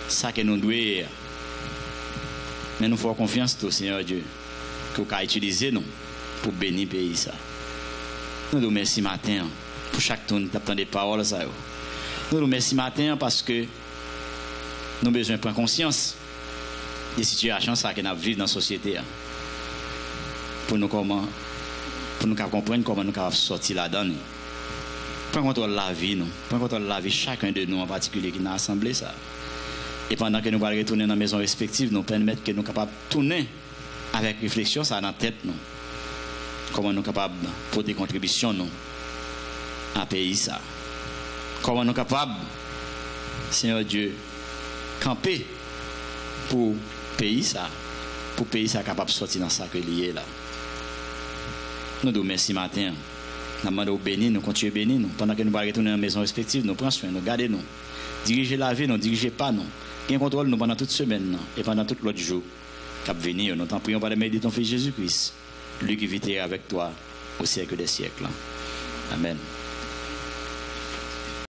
ça que nous devons. Mais nous faisons confiance au Seigneur Dieu que vous pouvez utiliser nous pour bénir le pays. Nous nous remercions matin pour chaque tour d'apprendre des paroles. Nous nous remercions matin parce que nous avons besoin de prendre conscience des situations que nous vivons dans la société. Pour nous comprendre comment nous pouvons sortir là-dedans. Prends contrôle de la vie, nous. Prends contrôle de la vie chacun de nous en particulier qui nous a assemblé ça. Et pendant que nous allons retourner dans nos maisons respectives, nous permettre que nous soyons capables de tourner avec réflexion ça dans la tête. Nous. Comment nous sommes capables de faire des contributions nous, à pays ça. Comment nous sommes capables, Seigneur Dieu, camper pour pays ça capable de sortir dans ça que lié là. Nous nous remercions matin. Nous demandons bénir, nous continuons à bénir nous. Pendant que nous allons retourner dans nos maisons respectives, nous prenons soin, nous gardons nous. Dirigez la vie, nous dirigez pas nous. Qui contrôle nous pendant toute semaine et pendant tout l'autre jour. Cap venir, nous t'en prions par le mérite de ton Fils Jésus-Christ, lui qui vit avec toi au siècle des siècles. Amen.